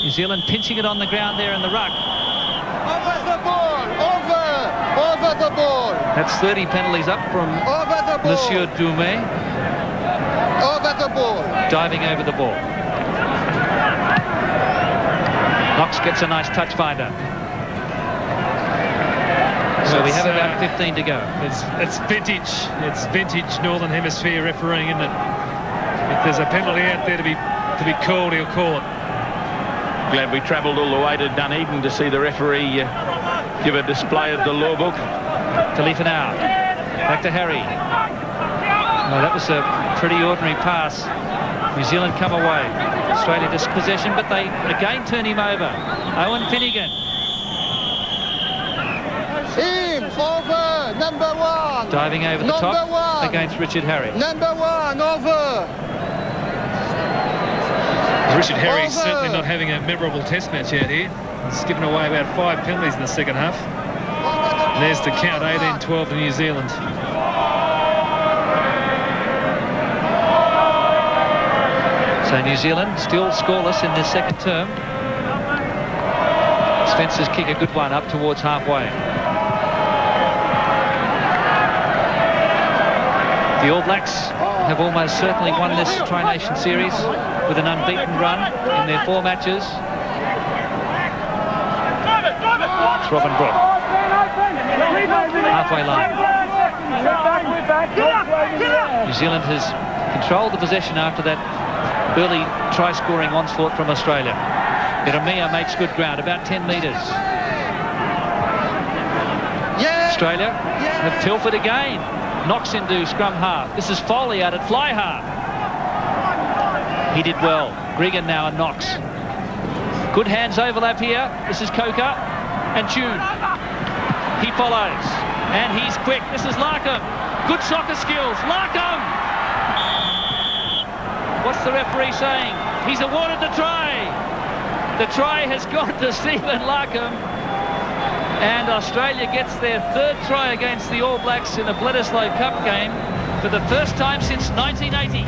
New Zealand pinching it on the ground there in the ruck. Over the ball! Over the ball! That's 30 penalties up from Monsieur Dumé. Over the ball! Diving over the ball. Knox gets a nice touch finder. So we have about 15 to go. It's vintage Northern Hemisphere refereeing, isn't it? If there's a penalty out there to be called, he'll call it. Glad we travelled all the way to Dunedin to see the referee give a display of the law book. Talifa now. Back to Harry. No, that was a pretty ordinary pass. New Zealand come away. Australia dispossession, but they again turn him over. Owen Finnegan. Him over, number 1. Diving over the top against Richard Harry. Number 1 over. Richard Harry's certainly not having a memorable test match out here. He's given away about 5 penalties in the second half. And there's the count, 18-12 to New Zealand. So New Zealand still scoreless in this second term. Spencer's kick a good one up towards halfway. The All Blacks have almost certainly won this Tri-Nation series with an unbeaten run in their 4 matches. It's Robin Brooke. Halfway line. New Zealand has controlled the possession after that early try-scoring onslaught from Australia. Iramia makes good ground, about 10 metres. Australia have pilfered again. Knox into scrum half. This is Foley out at fly half. He did well. Gregan now and Knox. Good hands overlap here. This is Coker and Tune. He follows. And he's quick. This is Larkham. Good soccer skills. Larkham! What's the referee saying? He's awarded the try. The try has gone to Stephen Larkham. And Australia gets their 3rd try against the All Blacks in a Bledisloe Cup game for the first time since 1980.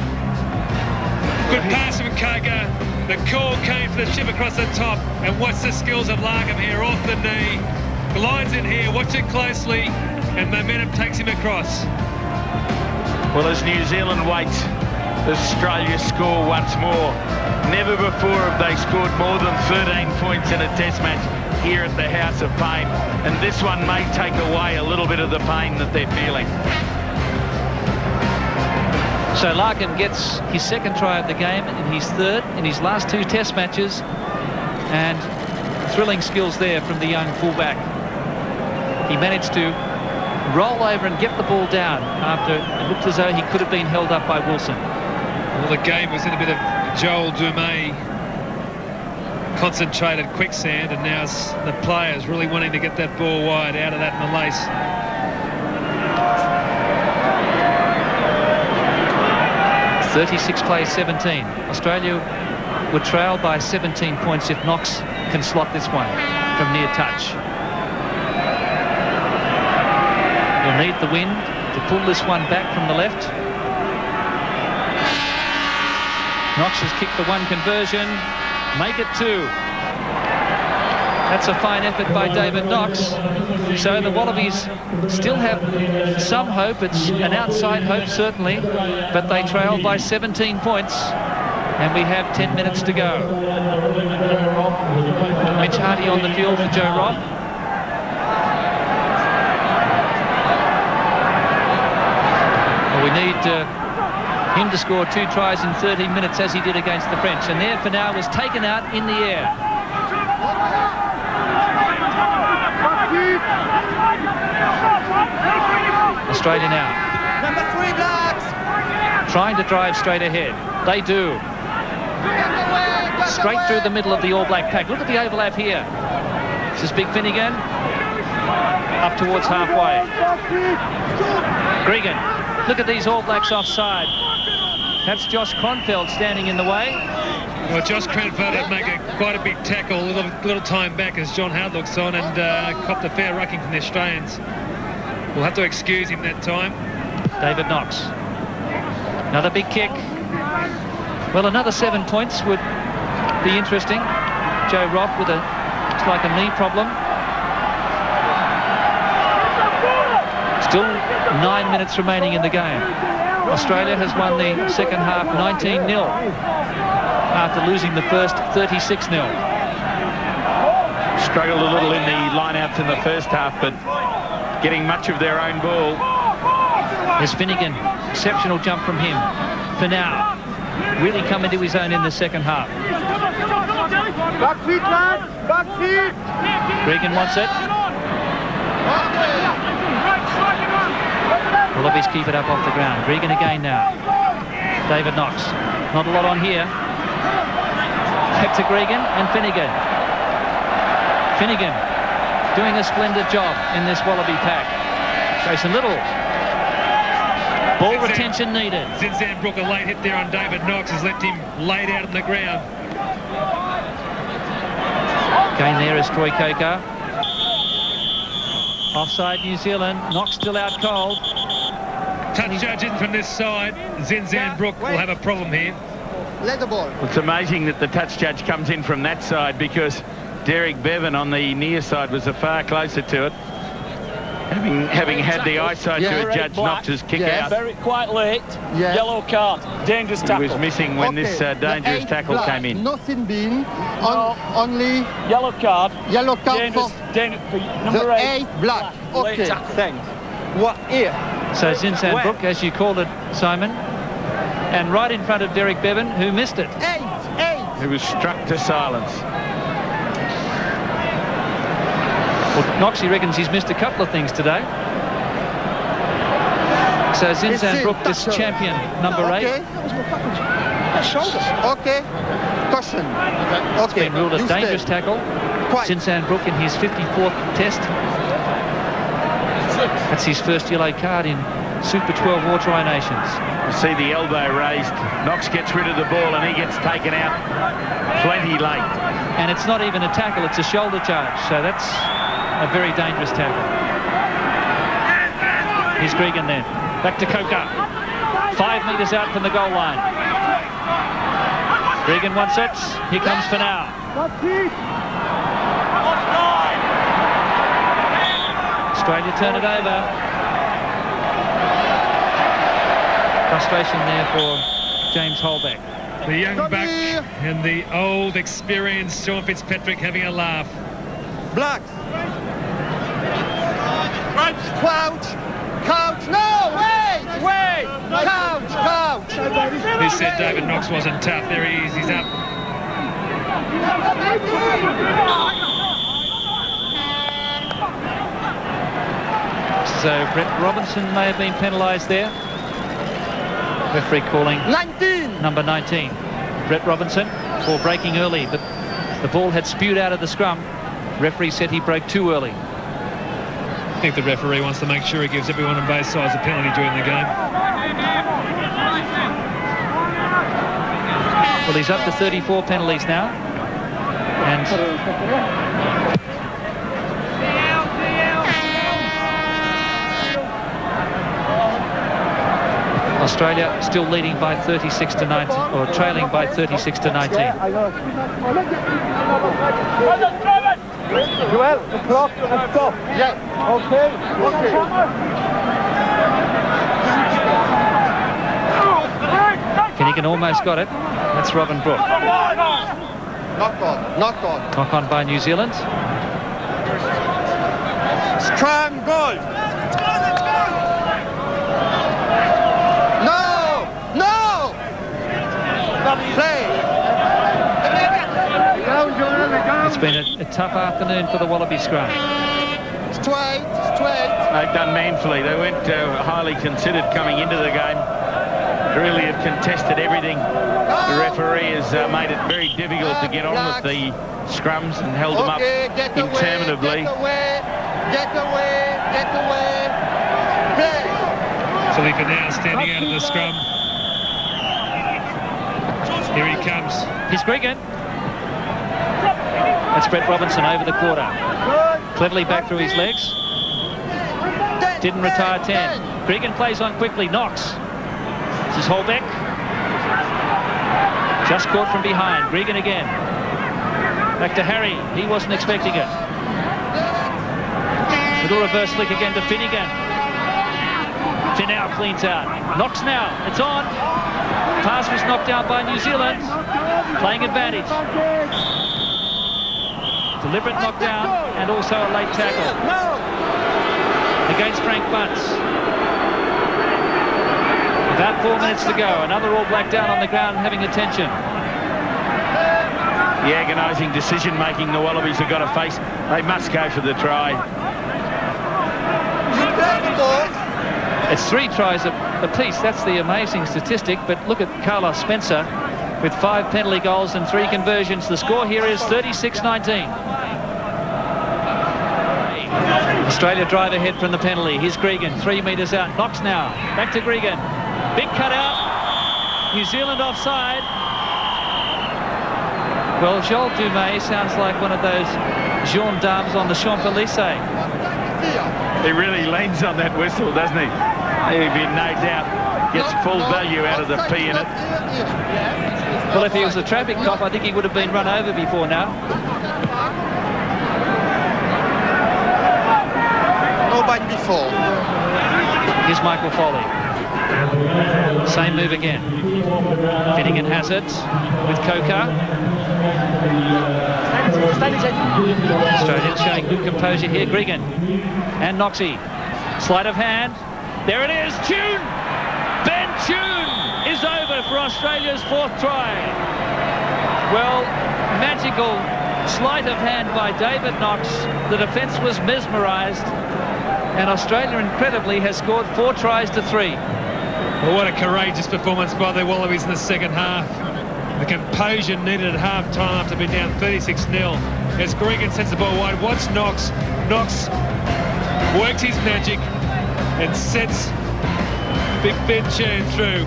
Good pass from Coker. The call came for the chip across the top. And watch the skills of Larkham here, off the knee. Glides in here, watch it closely. And momentum takes him across. Well, as New Zealand waits, Australia score once more. Never before have they scored more than 13 points in a test match here at the House of Pain, and this one may take away a little bit of the pain that they're feeling. So Larkham gets his 2nd try of the game and his 3rd in his last 2 test matches, and thrilling skills there from the young fullback. He managed to roll over and get the ball down after it looked as though he could have been held up by Wilson. Well, the game was in a bit of Joel Dumé concentrated quicksand, and now the players really wanting to get that ball wide out of that in the lace. .36 plays 17. Australia would trail by 17 points if Knox can slot this one from near touch. You'll need the wind to pull this one back from the left. Knox has kicked the one conversion. Make it 2. That's a fine effort by David Knox. So the Wallabies still have some hope. It's an outside hope, certainly, but they trail by 17 points, and we have 10 minutes to go. Mitch Hardy on the field for Joe Roff. Well, we need him to score 2 tries in 30 minutes, as he did against the French, and there for now was taken out in the air. Australia now. Number 3, Blacks. Trying to drive straight ahead. They do. Straight through the middle of the All Black pack. Look at the overlap here. This is Big Finnegan. Up towards halfway. Gregan. Look at these All Blacks offside. That's Josh Kronfeld standing in the way. Well, Josh Kronfeld had made quite a big tackle a little time back as John Howard looks on, and copped a fair rucking from the Australians. We'll have to excuse him that time. David Knox. Another big kick. Well, another 7 points would be interesting. Joe Roff with looks like a knee problem. Still 9 minutes remaining in the game. Australia has won the second half 19-0 after losing the first 36-0. Struggled a little in the line-outs in the first half, but getting much of their own ball. There's Finnegan. Exceptional jump from him. For now, really come into his own in the second half. Back feet, lads. Back feet. Gregan wants it. Wallabies keep it up off the ground. Gregan again now. David Knox. Not a lot on here. Back to Gregan and Finnegan. Finnegan doing a splendid job in this Wallaby pack. Jason Little. Ball retention needed. Zinzanbrook, a late hit there on David Knox has left him laid out on the ground. Again there is Troy Kokar. Offside New Zealand. Knox still out cold. Touch judge in from this side. Zinzanbrook will have a problem here. Let the ball. It's amazing that the touch judge comes in from that side, because Derek Bevan on the near side was far closer to it. Having had the eyesight to judge Knox's kick out. Very quite late. Yellow card. Dangerous tackle. He was missing when this dangerous tackle came in. Nothing been. Only yellow card. Yellow card for number 8. Black. Okay. Thanks. What here? So Zinzanbrook, as you called it, Simon, and right in front of Derek Bevan, who missed it. 8. Who was struck to silence. Well, Knoxie reckons he's missed a couple of things today. So Zinzanbrook, this champion, number 8. Okay. Caution. It's been ruled a dangerous tackle. Zinzanbrook in his 54th test. That's his first yellow card in Super 12 War Tri-Nations. You see the elbow raised. Knox gets rid of the ball and he gets taken out plenty late. And it's not even a tackle, it's a shoulder charge. So that's a very dangerous tackle. Here's Gregan then. Back to Kokar. 5 metres out from the goal line. Gregan wants it. Here comes Finau. Australia turn it over. Frustration there for James Holbeck. The young buck and the old experienced Sean Fitzpatrick having a laugh. Black. Crouch. Couch. No, wait. Couch. Who said David Knox wasn't tough? There he is. He's up. So Brett Robinson may have been penalised there. Referee calling 19. Number 19, Brett Robinson, for breaking early, but the ball had spewed out of the scrum. Referee said he broke too early. I think the referee wants to make sure he gives everyone on both sides a penalty during the game. Well, he's up to 34 penalties now. And Australia still leading by 36 to 19, or trailing by 36 to 19. Joel, the clock and stop. Yeah. Okay. Finnegan almost got it. That's Robin Brook. Knock on. Knock on by New Zealand. Scrum goal. No. Play. It's been a tough afternoon for the Wallaby scrum. Straight. They've done manfully. They weren't highly considered coming into the game. Really have contested everything. The referee has made it very difficult to get on with the scrums and held them up interminably. Get away. Play. Khalifa now standing out of the scrum. Here he comes. Here's Gregan. That's Brett Robinson over the quarter. Cleverly back through his legs. Didn't retire 10. Gregan plays on quickly. Knox. This is Holbeck. Just caught from behind. Gregan again. Back to Harry. He wasn't expecting it. Little reverse flick again to Finnegan. Finau cleans out. Knox now. It's on. Pass was knocked down by New Zealand. Playing advantage. Deliberate knockdown and also a late tackle against Frank Bunce. About 4 minutes to go. Another All Black down on the ground having attention. The agonising decision-making the Wallabies have got to face. They must go for the try. It's 3 tries apiece. That's the amazing statistic. But look at Carlos Spencer with 5 penalty goals and 3 conversions. The score here is 36-19. Australia drive ahead from the penalty. Here's Gregan, 3 metres out. Knox now. Back to Gregan. Big cutout. New Zealand offside. Well, Joel Dumé sounds like one of those gendarmes on the Champs-Élysées. He really leans on that whistle, doesn't he? He, no doubt, gets full value out of the P in it. Well, if he was a traffic cop, I think he would have been run over before now. No bite before. Here's Michael Foley. Same move again. Finnegan has it with Coker. Australia showing good composure here. Gregan and Noxie. Sleight of hand. There it is. Tune. Ben Tune is over for Australia's 4th try. Well, magical sleight of hand by David Knox. The defence was mesmerised. And Australia, incredibly, has scored 4 tries to 3. Well, what a courageous performance by the Wallabies in the second half. The composure needed at half-time after being down 36-0. As Gregan sends the ball wide, watch Knox. Knox works his magic and sets Big Ben Tune through.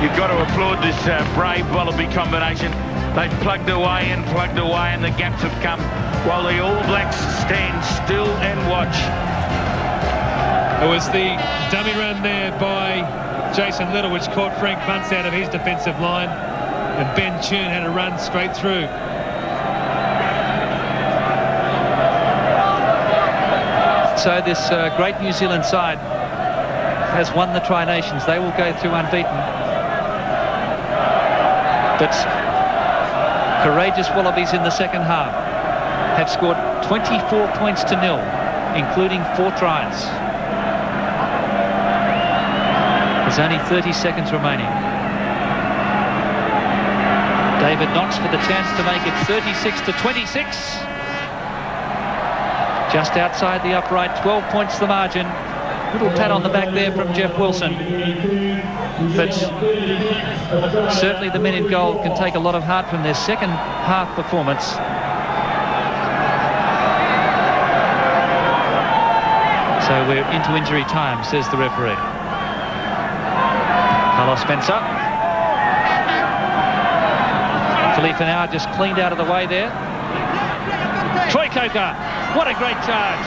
You've got to applaud this brave Wallaby combination. They've plugged away, and the gaps have come while the All Blacks stand still and watch. It was the dummy run there by Jason Little, which caught Frank Bunce out of his defensive line, and Ben Tune had a run straight through. So this great New Zealand side has won the Tri Nations. They will go through unbeaten. But courageous Wallabies in the second half have scored 24 points to 0, including 4 tries. There's only 30 seconds remaining. David Knox for the chance to make it 36-26. Just outside the upright, 12 points the margin. Little pat on the back there from Jeff Wilson. But certainly the men in gold can take a lot of heart from their second half performance. So we're into injury time, says the referee. Carlos Spencer. Khalifa now just cleaned out of the way there. Troy Coker, what a great charge.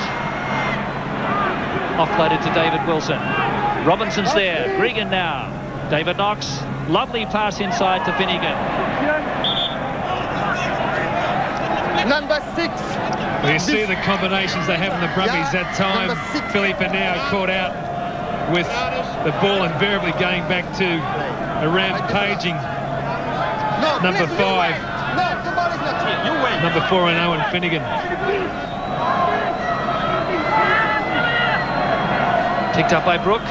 Offloaded to David Wilson. Robinson's there. Gregan now. David Knox. Lovely pass inside to Finnegan. Number 6. Well, you see the combinations they have in the Brumbies that time. Philippe now caught out with the ball invariably going back to a rampaging number 5. Number 4 and Owen Finnegan. Picked up by Brook.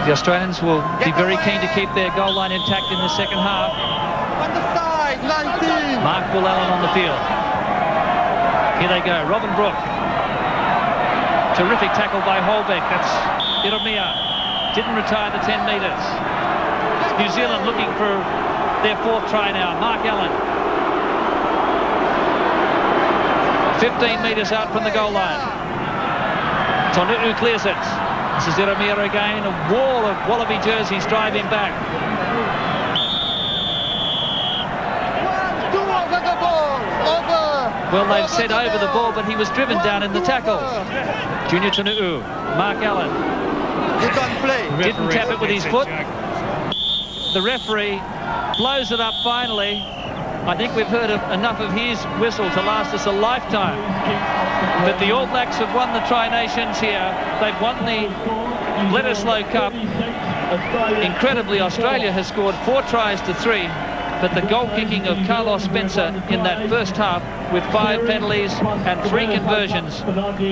The Australians will be very keen to keep their goal line intact in the second half. On the side, 19. Mark Bullellen on the field. Here they go. Robin Brook. Terrific tackle by Holbeck. That's Iromia. Didn't retire the 10 metres. New Zealand looking for their 4th try now. Mark Allen. 15 metres out from the goal line. Tonu'u clears it. This is Iromia again. A wall of Wallaby jerseys drive him back. Over the ball. Over. Well, they've said over the ball, but he was driven down in the tackle. Junior Tonu'u. Mark Allen. You can't play. Didn't tap it with his foot. The referee blows it up finally. I think we've heard enough of his whistle to last us a lifetime. But the All Blacks have won the Tri-Nations here. They've won the Bledisloe Cup. Incredibly, Australia has scored 4 tries to 3. But the goal kicking of Carlos Spencer in that first half with 5 penalties and 3 conversions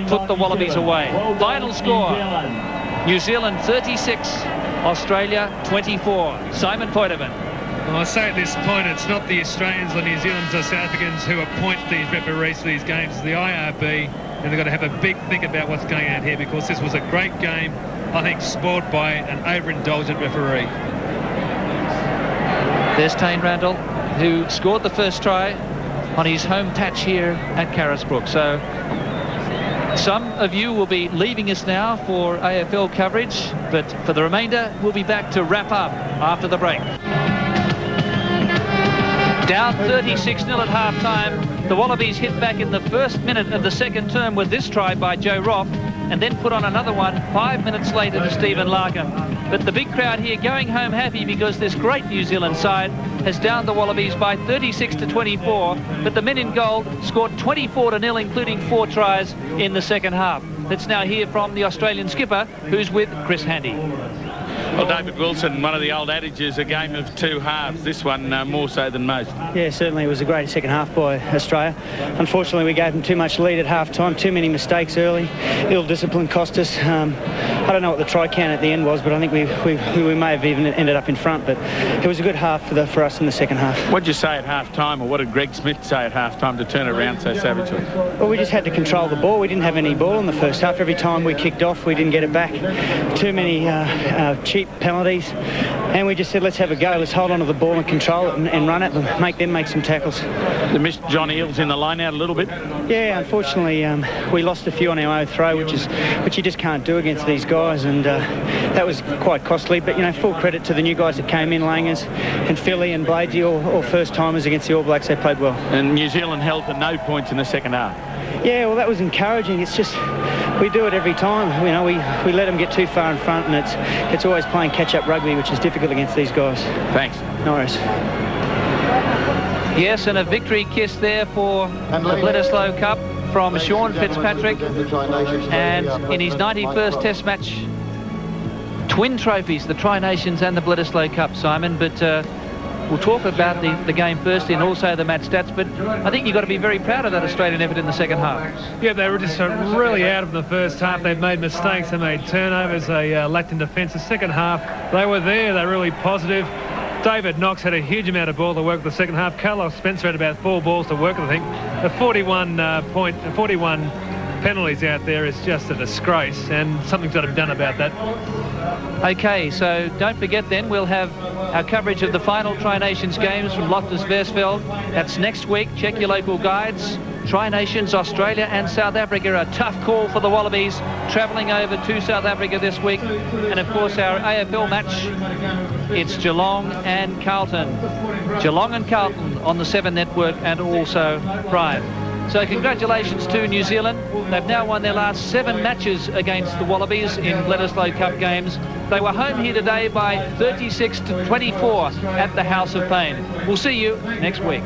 put the Wallabies away. Final score, New Zealand 36, Australia 24. Simon Poitevin. Well, I say at this point, it's not the Australians or New Zealanders or South Africans who appoint these referees for these games. It's the IRB, and they've got to have a big think about what's going on here, because this was a great game, I think, spoiled by an overindulgent referee. There's Tane Randall, who scored the first try on his home patch here at Carisbrook. So some of you will be leaving us now for AFL coverage, but for the remainder, we'll be back to wrap up after the break. Down 36-0 at half-time. The Wallabies hit back in the first minute of the second term with this try by Joe Roff, and then put on another one 5 minutes later to Stephen Larkham. But the big crowd here going home happy because this great New Zealand side has downed the Wallabies by 36-24, but the men in gold scored 24-0, including 4 tries in the second half. Let's now hear from the Australian skipper, who's with Chris Handy. Well, David Wilson, one of the old adages, a game of 2 halves. This one more so than most. Yeah, certainly it was a great second half by Australia. Unfortunately, we gave them too much lead at half-time, too many mistakes early. Ill discipline cost us. I don't know what the try count at the end was, but I think we may have even ended up in front. But it was a good half for us in the second half. What did you say at half-time, or what did Greg Smith say at half-time to turn it around so savagely? Well, we just had to control the ball. We didn't have any ball in the first half. Every time we kicked off, we didn't get it back. Too many cheap penalties, and we just said, let's have a go. Let's hold on to the ball and control it and run at them, make them make some tackles. They missed John Eales in the line out a little bit. Yeah, unfortunately, we lost a few on our own throw, which you just can't do against these guys, and that was quite costly. But, you know, full credit to the new guys that came in, Langers and Philly and Bladesy, all first-timers against the All Blacks. They played well. And New Zealand held to no points in the second half. Yeah, well, that was encouraging. It's just, we do it every time. You know, we let them get too far in front, and it's always playing catch-up rugby, which is difficult against these guys. Thanks. No worries. Yes, and a victory kiss there for the Bledisloe Cup from Sean Fitzpatrick. And in his 91st Test match, twin trophies, the Tri-Nations and the Bledisloe Cup, Simon. But we'll talk about the game first and also the match stats. But I think you've got to be very proud of that Australian effort in the second half. Yeah, they were just really out of the first half. They made mistakes, they made turnovers, they lacked in defence. The second half, they were there, they were really positive. David Knox had a huge amount of ball to work with the second half. Carlos Spencer had about 4 balls to work with, I think. The 41 penalties out there is just a disgrace, and something's got to be done about that. OK, so don't forget then, we'll have our coverage of the final Tri-Nations games from Loftus Versfeld. That's next week. Check your local guides. Tri-Nations, Australia and South Africa. A tough call for the Wallabies, travelling over to South Africa this week. And of course our AFL match, it's Geelong and Carlton. Geelong and Carlton on the 7 Network and also Prime. So congratulations to New Zealand. They've now won their last 7 matches against the Wallabies in Bledisloe Cup games. They were home here today by 36-24 at the House of Pain. We'll see you next week.